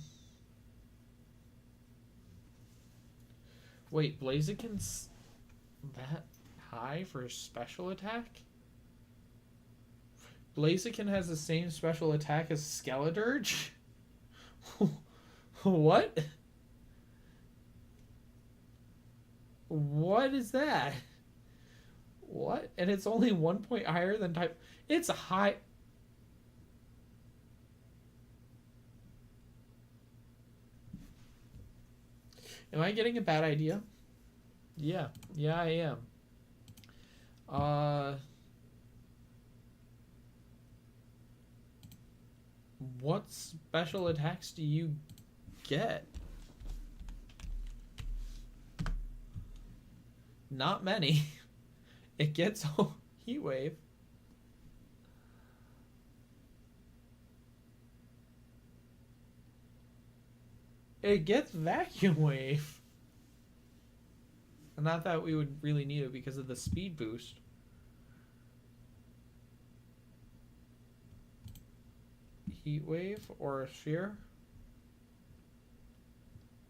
Wait, Blaziken's that high for special attack? Blaziken has the same special attack as Skeledirge? What? What is that? What? And it's only 1 point higher than type. It's a high. Am I getting a bad idea? Yeah. Yeah, I am. What special attacks do you get? Not many. It gets Heat Wave. It gets Vacuum Wave. Not that we would really need it because of the speed boost. Heat Wave or a Sheer?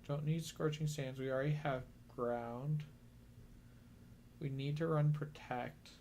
Don't need Scorching Sands. We already have Ground. We need to run Protect.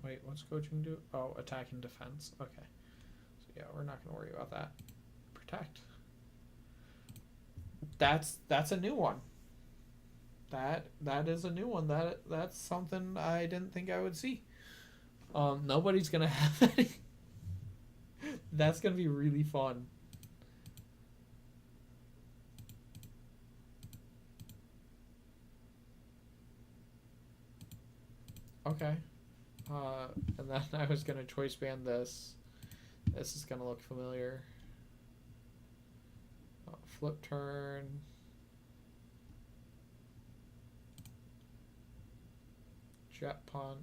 Wait, what's coaching do? Oh, attack and defense. Okay. So yeah, we're not going to worry about that. Protect. That's a new one. That is a new one. That's something I didn't think I would see. Nobody's going to have any. That's going to be really fun. Okay. And then I was gonna choice band this. This is gonna look familiar. Flip turn. Jet punch.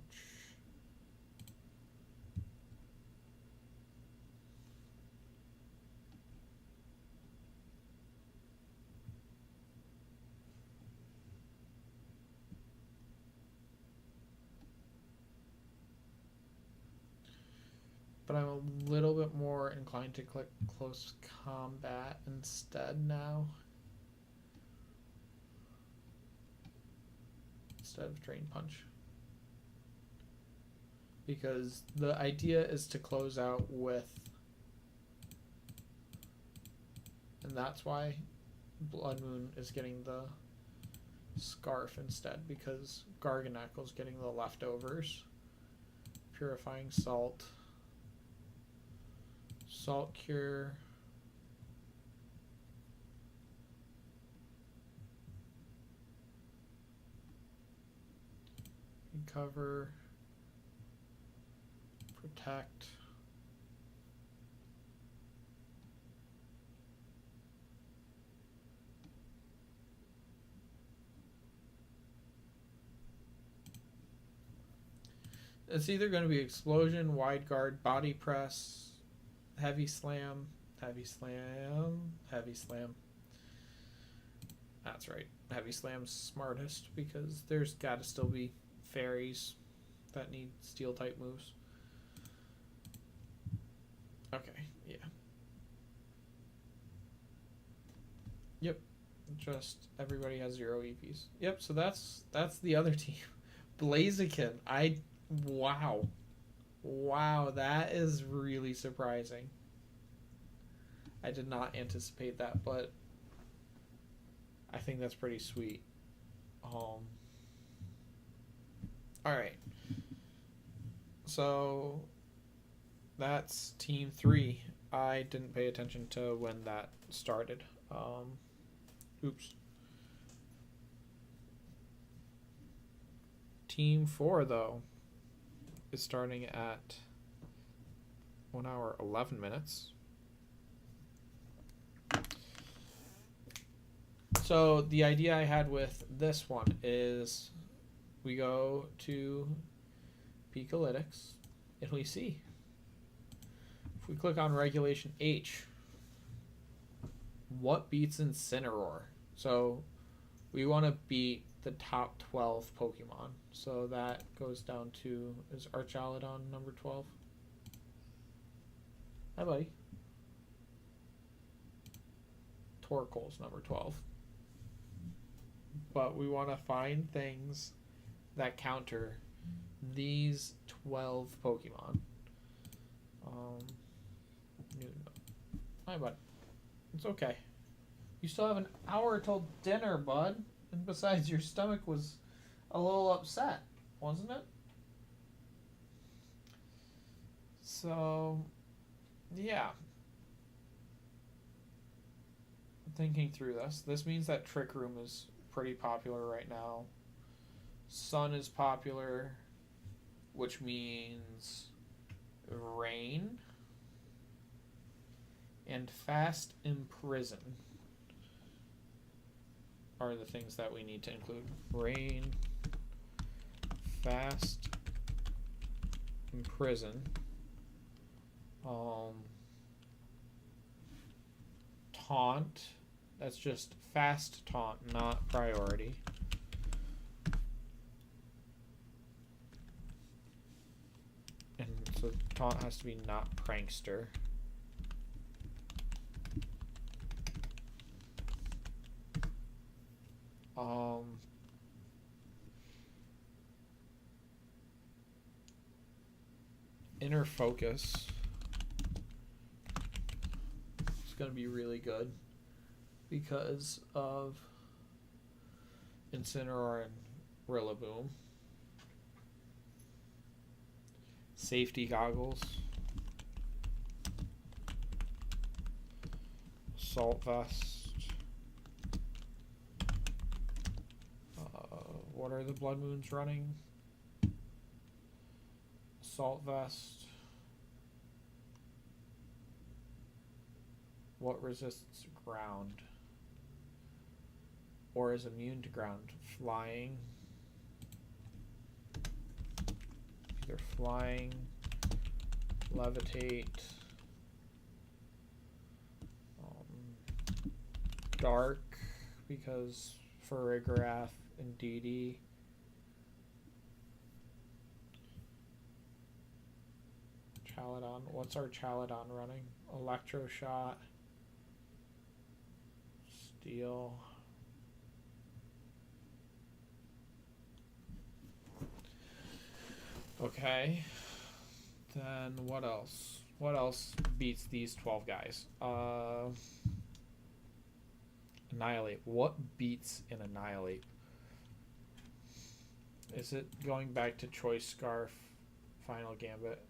But I'm a little bit more inclined to click close combat instead now. Instead of drain punch. Because the idea is to close out with, and that's why Blood Moon is getting the Scarf instead, because Garganacle's getting the leftovers. Purifying Salt. Salt Cure. Recover. Protect. It's either going to be explosion, wide guard, body press, heavy slam, heavy slam, heavy slam. That's right. Heavy slam's smartest because there's got to still be fairies that need steel type moves. Okay, yeah. Yep. Just everybody has 0 EPs. Yep, so that's the other team. Blaziken. Wow. Wow, that is really surprising. I did not anticipate that, but I think that's pretty sweet. Alright. So that's team 3. I didn't pay attention to when that started. Oops. Team 4, though, is starting at 1 hour 11 minutes. So the idea I had with this one is we go to Picolytics and we see. If we click on Regulation H, what beats Incineroar? So we want to beat the top 12 Pokemon. So that goes down to, is Archaludon number 12? Hi, buddy. Torkoal's number 12. But we want to find things that counter these 12 Pokemon. Hi, bud. It's okay. You still have an hour till dinner, bud. And besides, your stomach was a little upset, wasn't it? So, yeah. Thinking through this. This means that Trick Room is pretty popular right now. Sun is popular, which means Rain and Fast Imprison are the things that we need to include. Rain, Fast Imprison, Taunt. That's just Fast Taunt, not Priority. And so Taunt has to be not Prankster. Inner Focus is going to be really good because of Incineroar and Rillaboom. Safety Goggles, Assault Vest. What are the Blood Moons running? Assault Vest. What resists ground? Or is immune to ground? Flying. Either Flying, Levitate, Dark, because Farigiraf and DD. Chaladon. What's our Chaladon running? Electroshot. Steel. Okay. Then what else? What else beats these 12 guys? Annihilate. What beats an Annihilate? Is it going back to Choice Scarf, Final Gambit?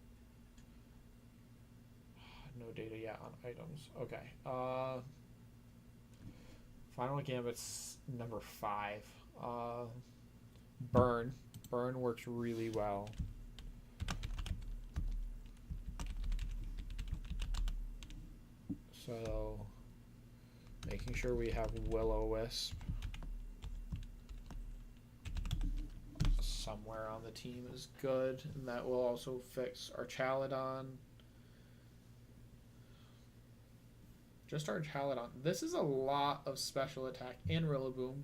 No data yet on items. Okay. Final Gambit's number 5. Burn. Burn works really well. So, making sure we have Will-O-Wisp, somewhere on the team is good, and that will also fix our Chaladon. Just our Chaladon. This is a lot of special attack and Rillaboom.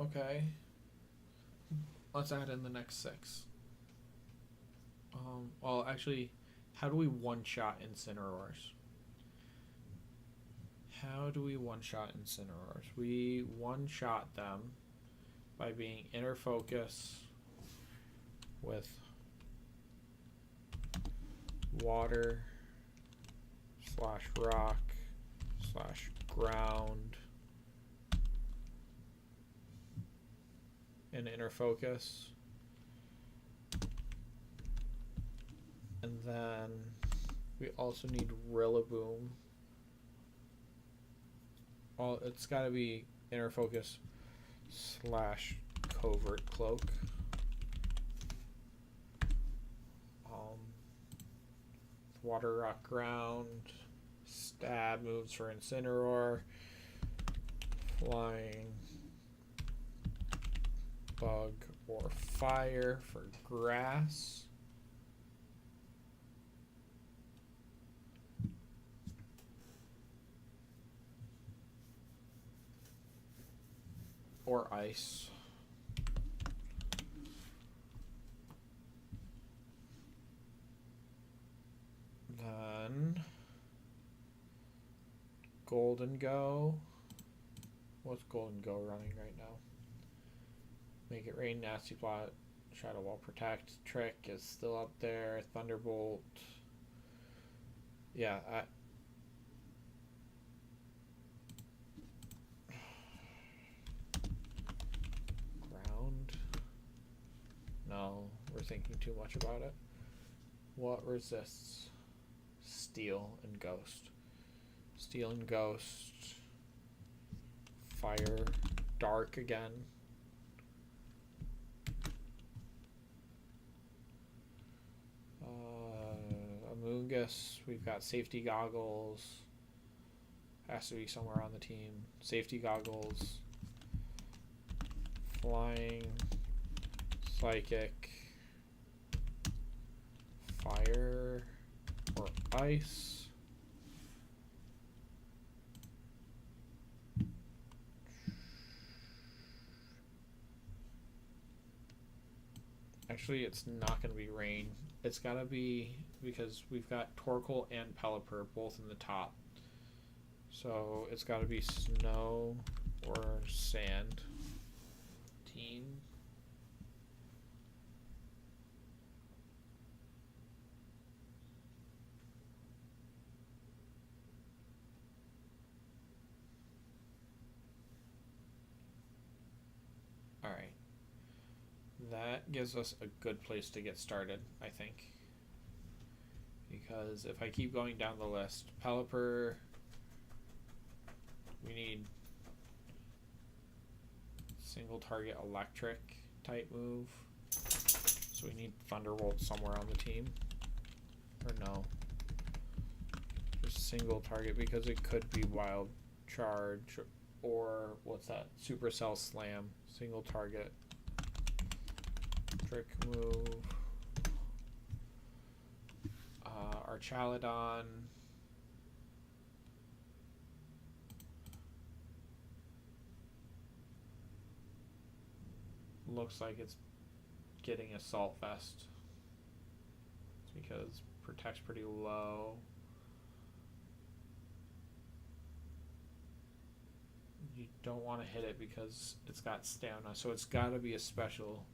Okay. Let's add in the next 6. Well, actually, how do we one-shot Incineroars? How do we one-shot Incineroars? We one-shot them by being inner focus with water / rock / ground and inner focus. And then we also need Rillaboom. Well, it's got to be inner focus / covert cloak. Water, rock, ground. Stab moves for Incineroar. Flying, bug, or fire for grass. Or ice. Then Golden Go. What's Golden Go running right now? Make it rain, Nasty Plot, Shadow Wall Protect. Trick is still up there. Thunderbolt. Yeah, ground. No, we're thinking too much about it. What resists? Steel and Ghost. Steel and Ghost. Fire. Dark again. Amoonguss. We've got safety goggles. Has to be somewhere on the team. Safety goggles. Flying. Psychic. Fire. Or ice. Actually, it's not going to be rain. It's got to be, because we've got Torkoal and Pelipper both in the top. So it's got to be snow or sand team. Alright. That gives us a good place to get started, I think. Because if I keep going down the list, Pelipper, we need single target electric type move. So we need Thunderbolt somewhere on the team. Or no. Just single target, because it could be Wild Charge or what's that? Supercell Slam. Single target. Trick move. Our Chaladon. Looks like it's getting Assault Vest. It's because Protect's pretty low. You don't want to hit it because it's got stamina, so it's got to be a special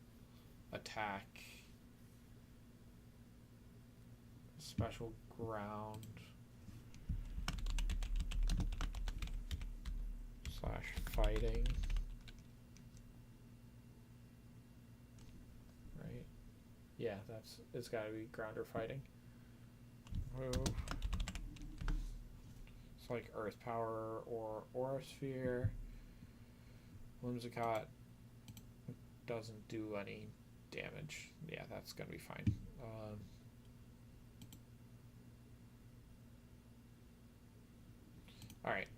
attack. Special ground / fighting. Right? Yeah, it's gotta be ground or fighting. Move. It's like Earth Power or Aura Sphere. Whimsicott doesn't do any damage. Yeah, that's gonna be fine. Alright,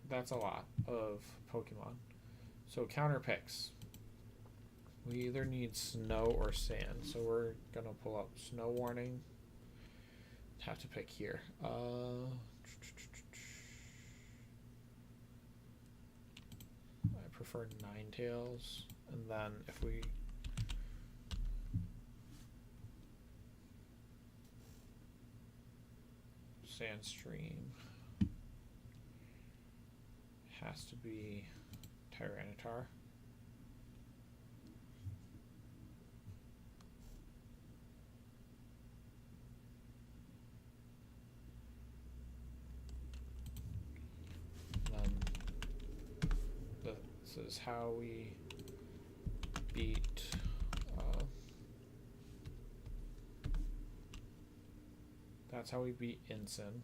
that's a lot of Pokemon. So counter picks. We either need snow or sand, so we're gonna pull up snow warning. Have to pick here. I prefer Ninetales, and then if we Sandstream has to be Tyranitar. This is how we beat that's how we beat Ensign.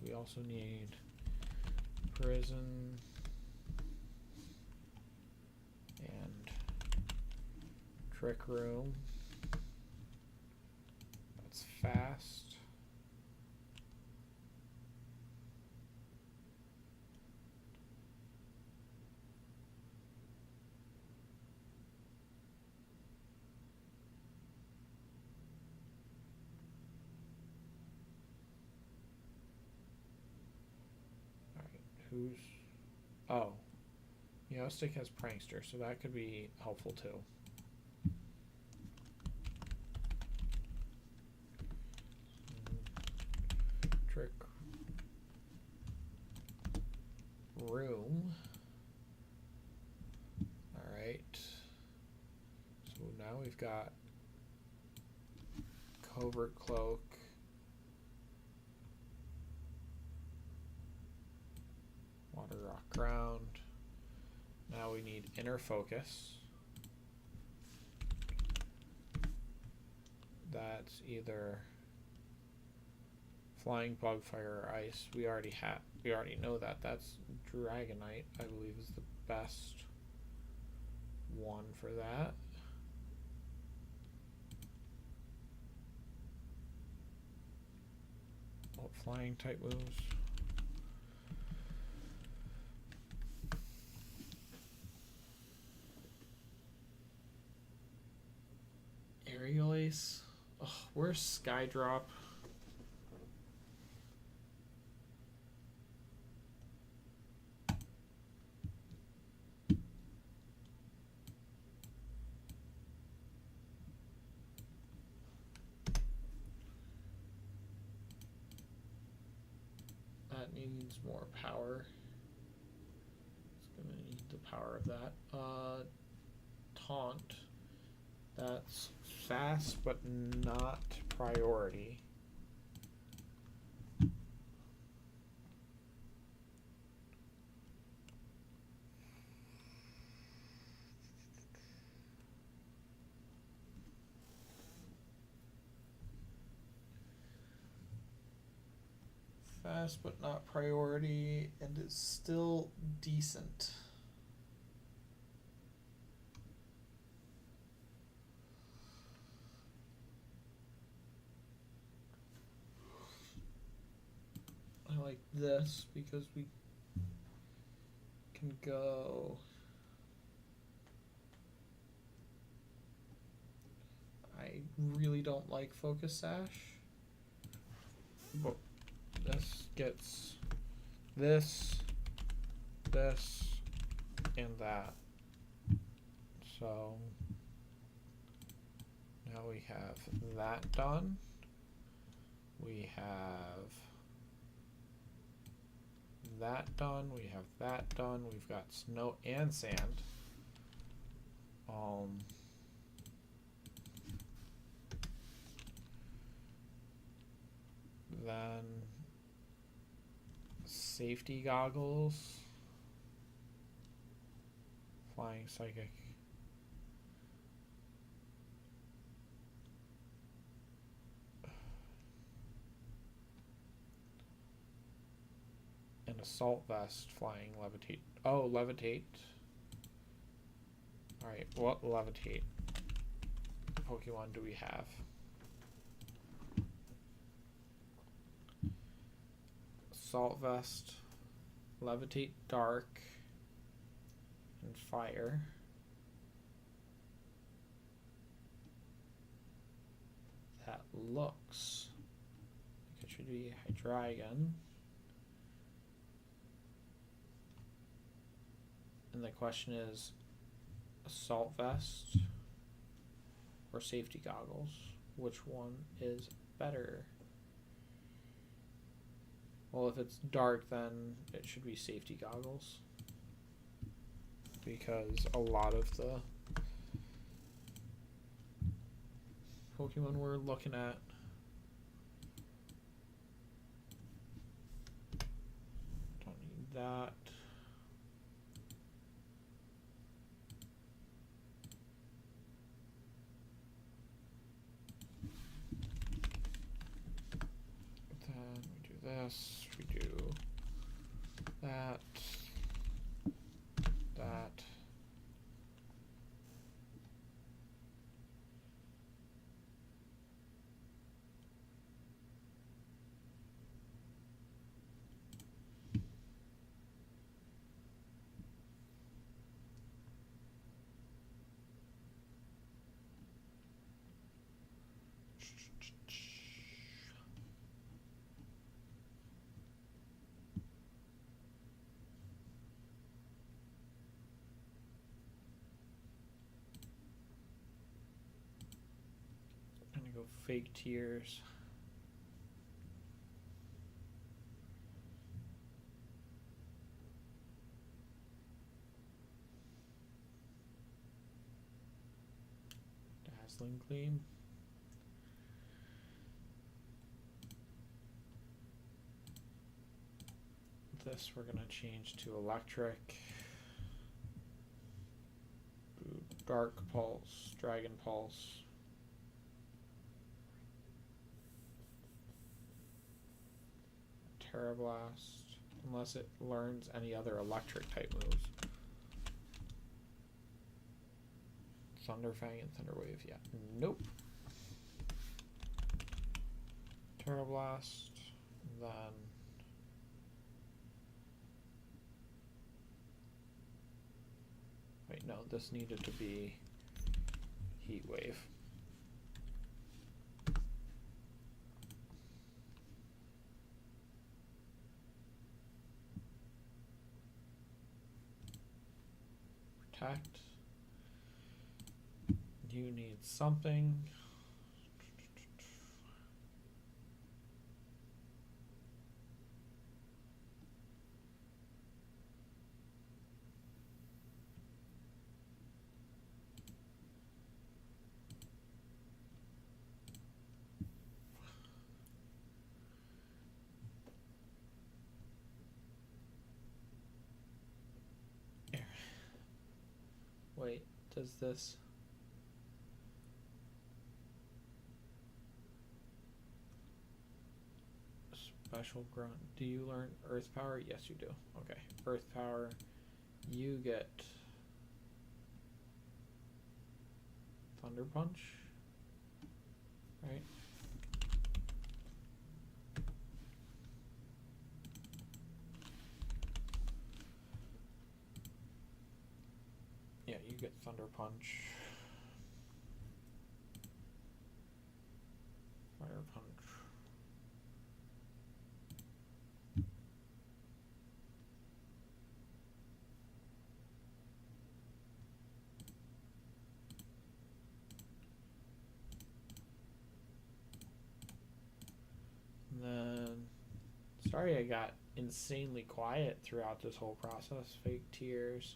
We also need Prison and Trick Room. That's fast. Who's... Oh. Meowstic has Prankster, so that could be helpful too. Trick Room. Alright. So now we've got Covert Cloak. Water Rock Ground. Now we need Inner Focus. That's either Flying Bug, Fire, or Ice. We already know that. That's Dragonite, I believe, is the best one for that. What flying type moves? Aerial Ace. Oh, where's Skydrop? That needs more power. It's gonna need the power of that. Taunt. That's fast, but not priority. Fast, but not priority, and it's still decent. I like this because we can go. I really don't like Focus Sash, but this gets this, and that. So now we have that done. We have that done. We have that done. We've got snow and sand. Then safety goggles. Flying Psychic. An assault vest, flying levitate. Oh, levitate. Alright, what levitate Pokemon do we have? Assault Vest, Levitate Dark, and Fire. That looks like it should be Hydreigon. And the question is, Assault Vest or Safety Goggles? Which one is better? Well, if it's dark, then it should be Safety Goggles. Because a lot of the Pokemon we're looking at don't need that. Then we do this, we do that, that. I'm gonna go fake tears. Dazzling Gleam. This we're gonna change to Electric. Dark Pulse, Dragon Pulse. Terra Blast, unless it learns any other electric type moves. Thunder Fang and Thunder Wave, yeah. Nope. Terra Blast, then wait, no, this needed to be Heat Wave. Protect. You need something. Wait, does this special grunt? Do you learn Earth Power? Yes, you do. Okay, Earth Power. You get Thunder Punch, right? Yeah, you get Thunder Punch. Fire Punch. And then, sorry I got insanely quiet throughout this whole process. Fake tears.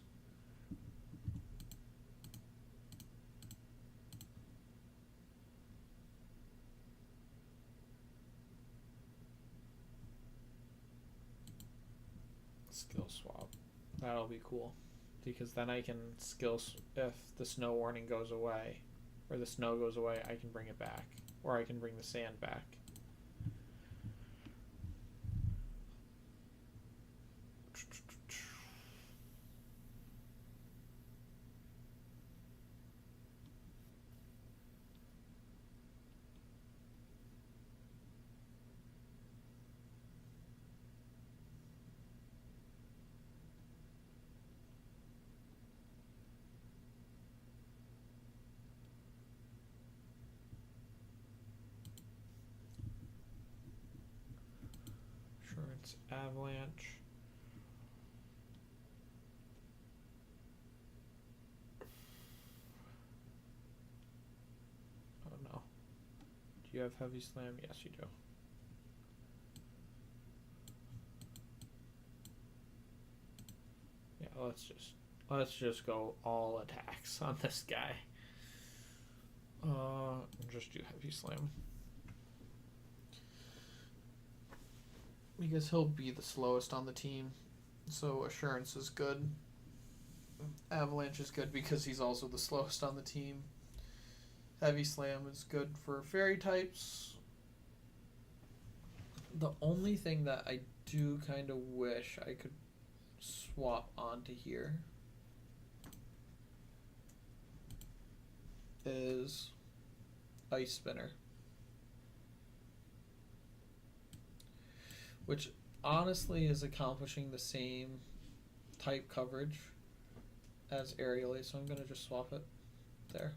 Skill swap. That'll be cool. Because then I can if the snow warning goes away, or the snow goes away, I can bring it back. Or I can bring the sand back. That's Avalanche. Oh no. Do you have Heavy Slam? Yes, you do. Yeah, let's just go all attacks on this guy. Just do Heavy Slam. Because he'll be the slowest on the team. So Assurance is good. Avalanche is good because he's also the slowest on the team. Heavy Slam is good for fairy types. The only thing that I do kind of wish I could swap onto here is Ice Spinner. Which honestly is accomplishing the same type coverage as Aerial Ace, so I'm going to just swap it there.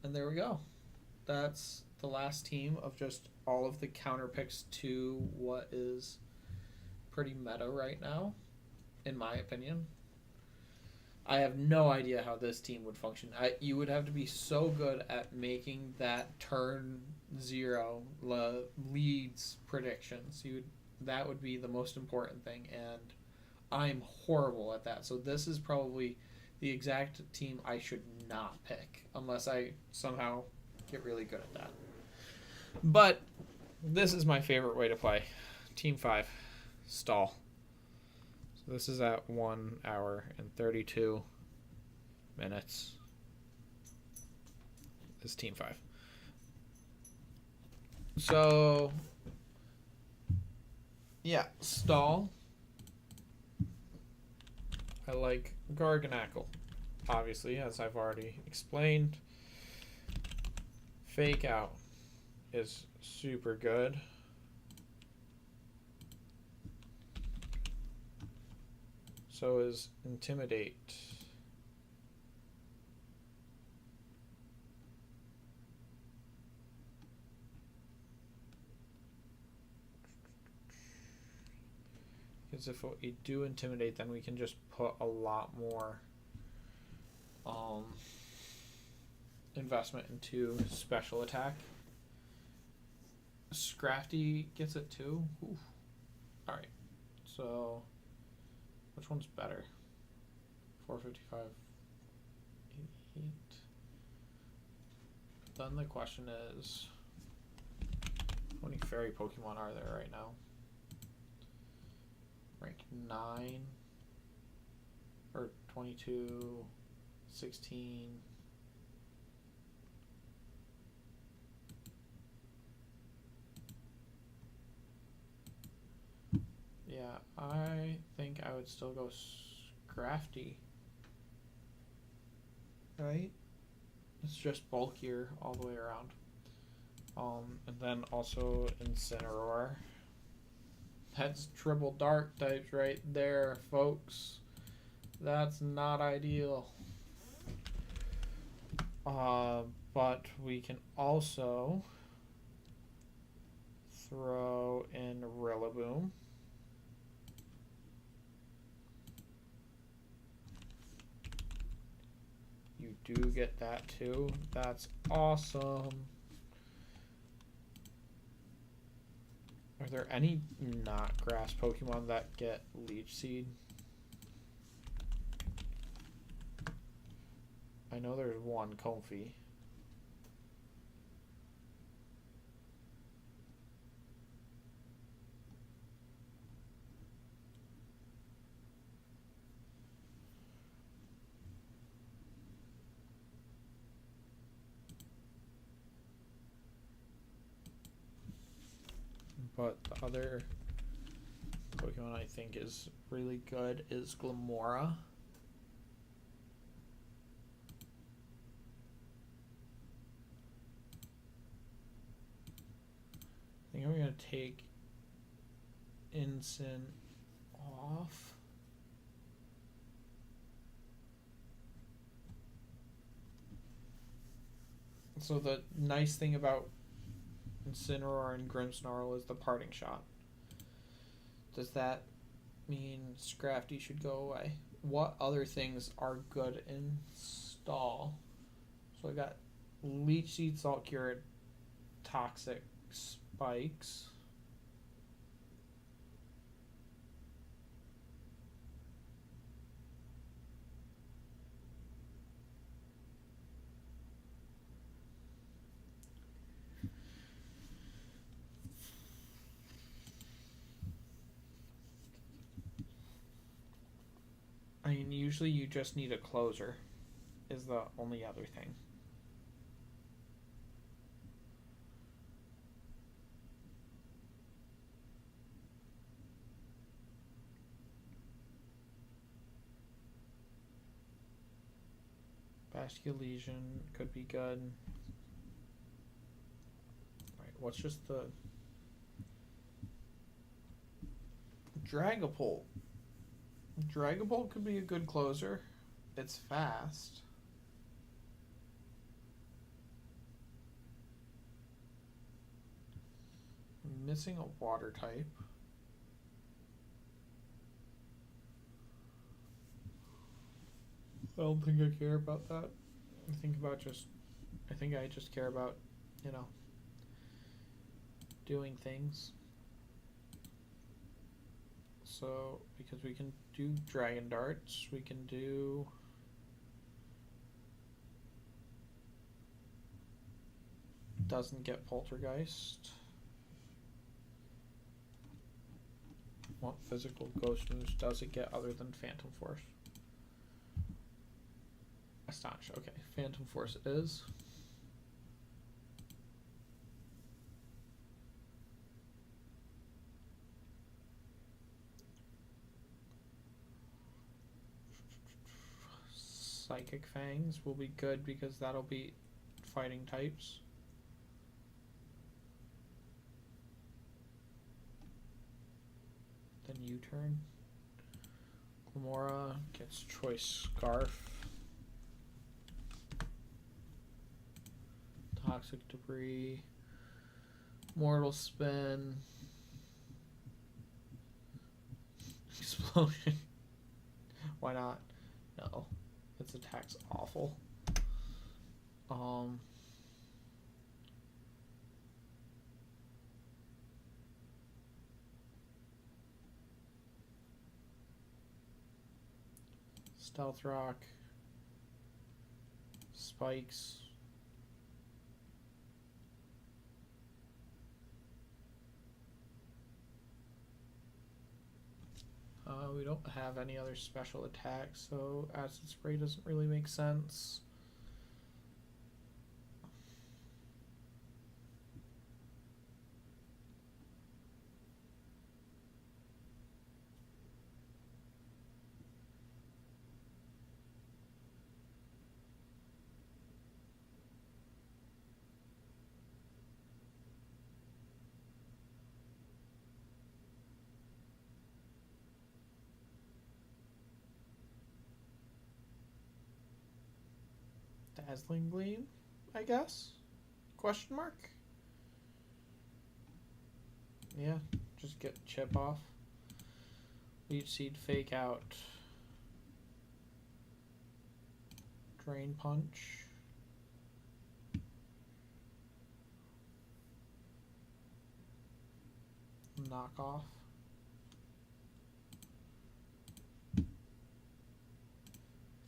And there we go. That's the last team of just all of the counter picks to what is pretty meta right now, in my opinion. I have no idea how this team would function. You would have to be so good at making that turn 0 leads predictions. That would be the most important thing, and I'm horrible at that. So this is probably the exact team I should not pick unless I somehow get really good at that. But this is my favorite way to play. Team 5, stall. So this is at 1 hour and 32 minutes. This is Team 5. So, yeah, stall. I like Garganackle, obviously, as I've already explained. Fake Out is super good. So is Intimidate. Because if we do Intimidate, then we can just put a lot more investment into special attack. Scrafty gets it too. Oof. All right, so which one's better? 455, 88. Then the question is, how many fairy Pokemon are there right now? Rank 9 or 22, 16. Yeah, I think I would still go Scrafty. Right? It's just bulkier all the way around. And then also Incineroar. That's triple dark types right there, folks. That's not ideal. But we can also throw in Rillaboom. You do get that too. That's awesome. Are there any not grass Pokemon that get Leech Seed? I know there's one, Comfey. But the other Pokemon I think is really good is Glamora. I think I'm going to take Incin off. So the nice thing about Incineroar and Grimmsnarl is the parting shot. Does that mean Scrafty should go away? What other things are good in stall? So I got Leech Seed, Salt Cured, Toxic Spikes. I mean, usually you just need a closer, is the only other thing. Vascular Lesion could be good. Alright, what's just the Dragapult? Dragapult could be a good closer. It's fast. I'm missing a water type. I don't think I care about that. I think I just care about, you know, doing things. So, because we can do Dragon Darts, we can do doesn't get Poltergeist. What physical ghost moves does it get other than Phantom Force? Astonish. Okay, Phantom Force it is. Psychic Fangs will be good because that'll be fighting types. Then U-turn. Glamora gets Choice Scarf. Toxic Debris. Mortal Spin. Explosion. Why not? No. Its attack's awful. Stealth Rock. Spikes. We don't have any other special attacks, so Acid Spray doesn't really make sense. Dazzling Gleam, I guess? Question mark? Yeah, just get chip off. Leech Seed, Fake Out. Drain Punch. Knock off.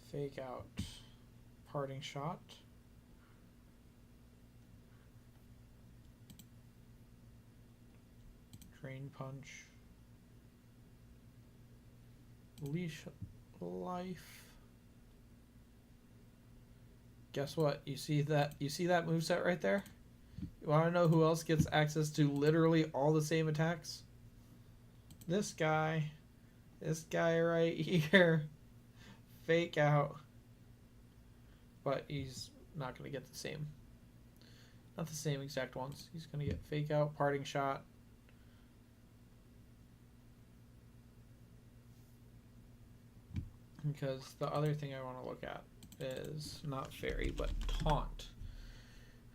Fake Out. Parting Shot. Drain Punch. Leash Life. Guess what? You see that moveset right there? You want to know who else gets access to literally all the same attacks? This guy. This guy right here. Fake Out. But he's not going to get the same. Not the same exact ones. He's going to get Fake Out, Parting Shot. Because the other thing I want to look at is not Fairy, but Taunt.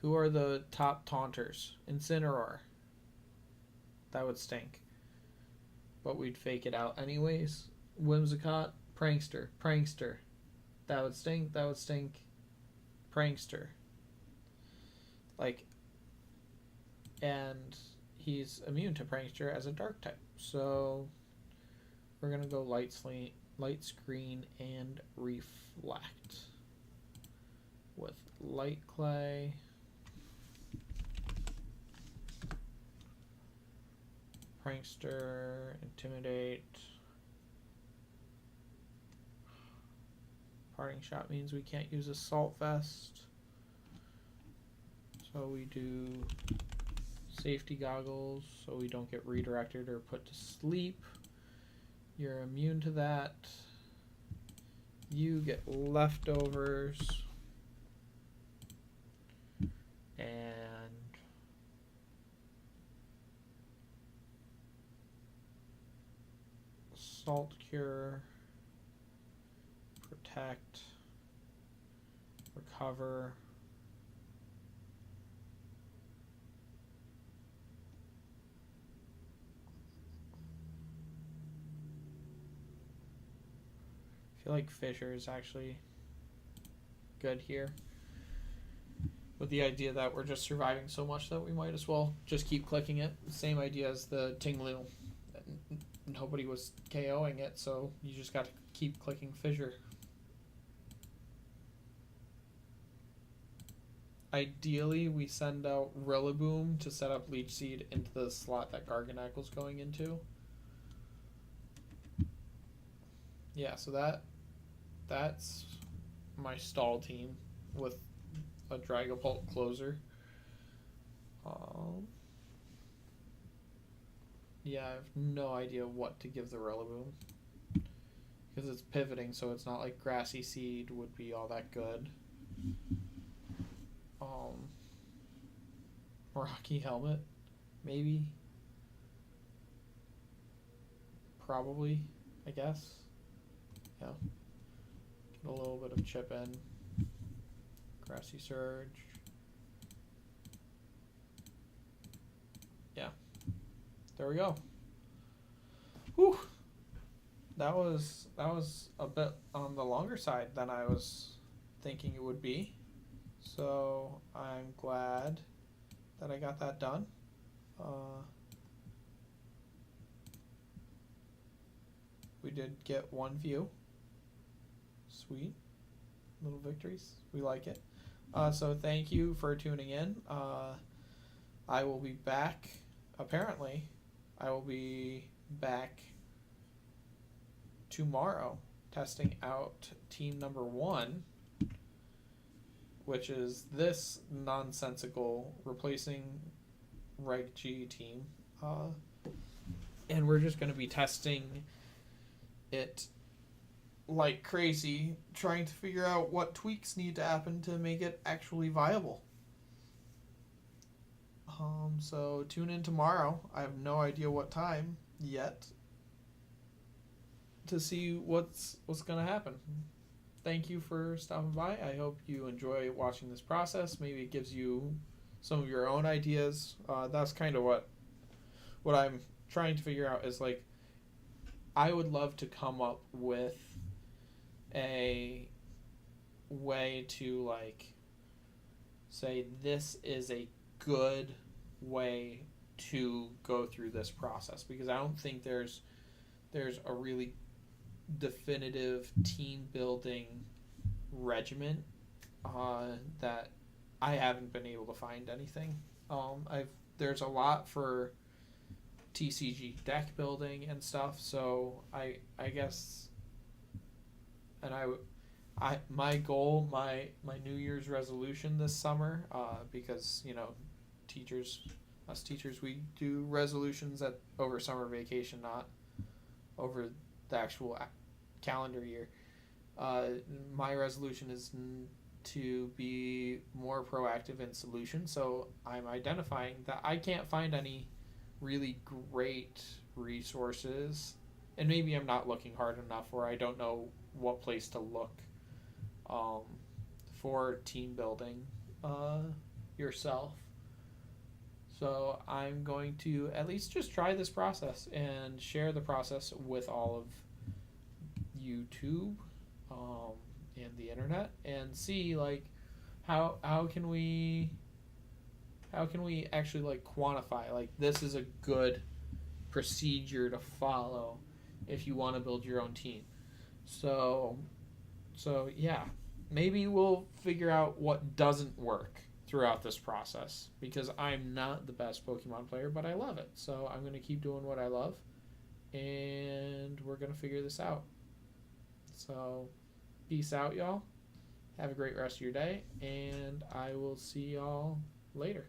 Who are the top taunters? Incineroar. That would stink. but we'd fake it out anyways. Whimsicott, prankster, prankster. That would stink, that would stink. Prankster. Like, and he's immune to prankster as a dark type. So we're gonna go light screen and reflect with light clay. Prankster, intimidate. Parting shot means we can't use assault vest. So we do safety goggles so we don't get redirected or put to sleep. You're immune to that. You get leftovers. And salt cure, protect, recover. I feel like Fisher is actually good here, with the idea that we're just surviving so much that we might as well just keep clicking it. Same idea as the Tinglu. Nobody was KOing it, so you just got to keep clicking Fissure. Ideally, we send out Rillaboom to set up Leech Seed into the slot that Garganacl's going into. Yeah, so that's my stall team with a Dragapult closer. Yeah, I have no idea what to give the Rillaboom, because it's pivoting, so it's not like Grassy Seed would be all that good. Rocky Helmet, maybe. Probably, I guess. Yeah. Get a little bit of chip in. Grassy Surge. Yeah. There we go. Whew. That was a bit on the longer side than I was thinking it would be. So I'm glad that I got that done. We did get one view. Sweet. Little victories. We like it. So thank you for tuning in. I will be back. Apparently, I will be back tomorrow testing out team number 1, which is this nonsensical replacing Reg G team. And we're just going to be testing it like crazy, trying to figure out what tweaks need to happen to make it actually viable. So tune in tomorrow. I have no idea what time yet, to see what's going to happen. Thank you for stopping by. I hope you enjoy watching this process. Maybe it gives you some of your own ideas. That's kind of what I'm trying to figure out, is like, I would love to come up with a way to, like, say this is a good way to go through this process, because I don't think there's a really definitive team building regimen that I haven't been able to find anything. There's a lot for TCG deck building and stuff, so I guess, and my goal, my New Year's resolution this summer, because us teachers, we do resolutions over summer vacation, not over the actual calendar year. My resolution is to be more proactive in solutions, so I'm identifying that I can't find any really great resources, and maybe I'm not looking hard enough, or I don't know what place to look for team building yourself. So I'm going to at least just try this process and share the process with all of YouTube, um, and the internet, and see like how can we actually like quantify like this is a good procedure to follow if you want to build your own team. So yeah, maybe we'll figure out what doesn't work throughout this process because I'm not the best Pokemon player, but I love it. So I'm going to keep doing what I love and we're going to figure this out. So peace out, y'all. Have a great rest of your day, and I will see y'all later.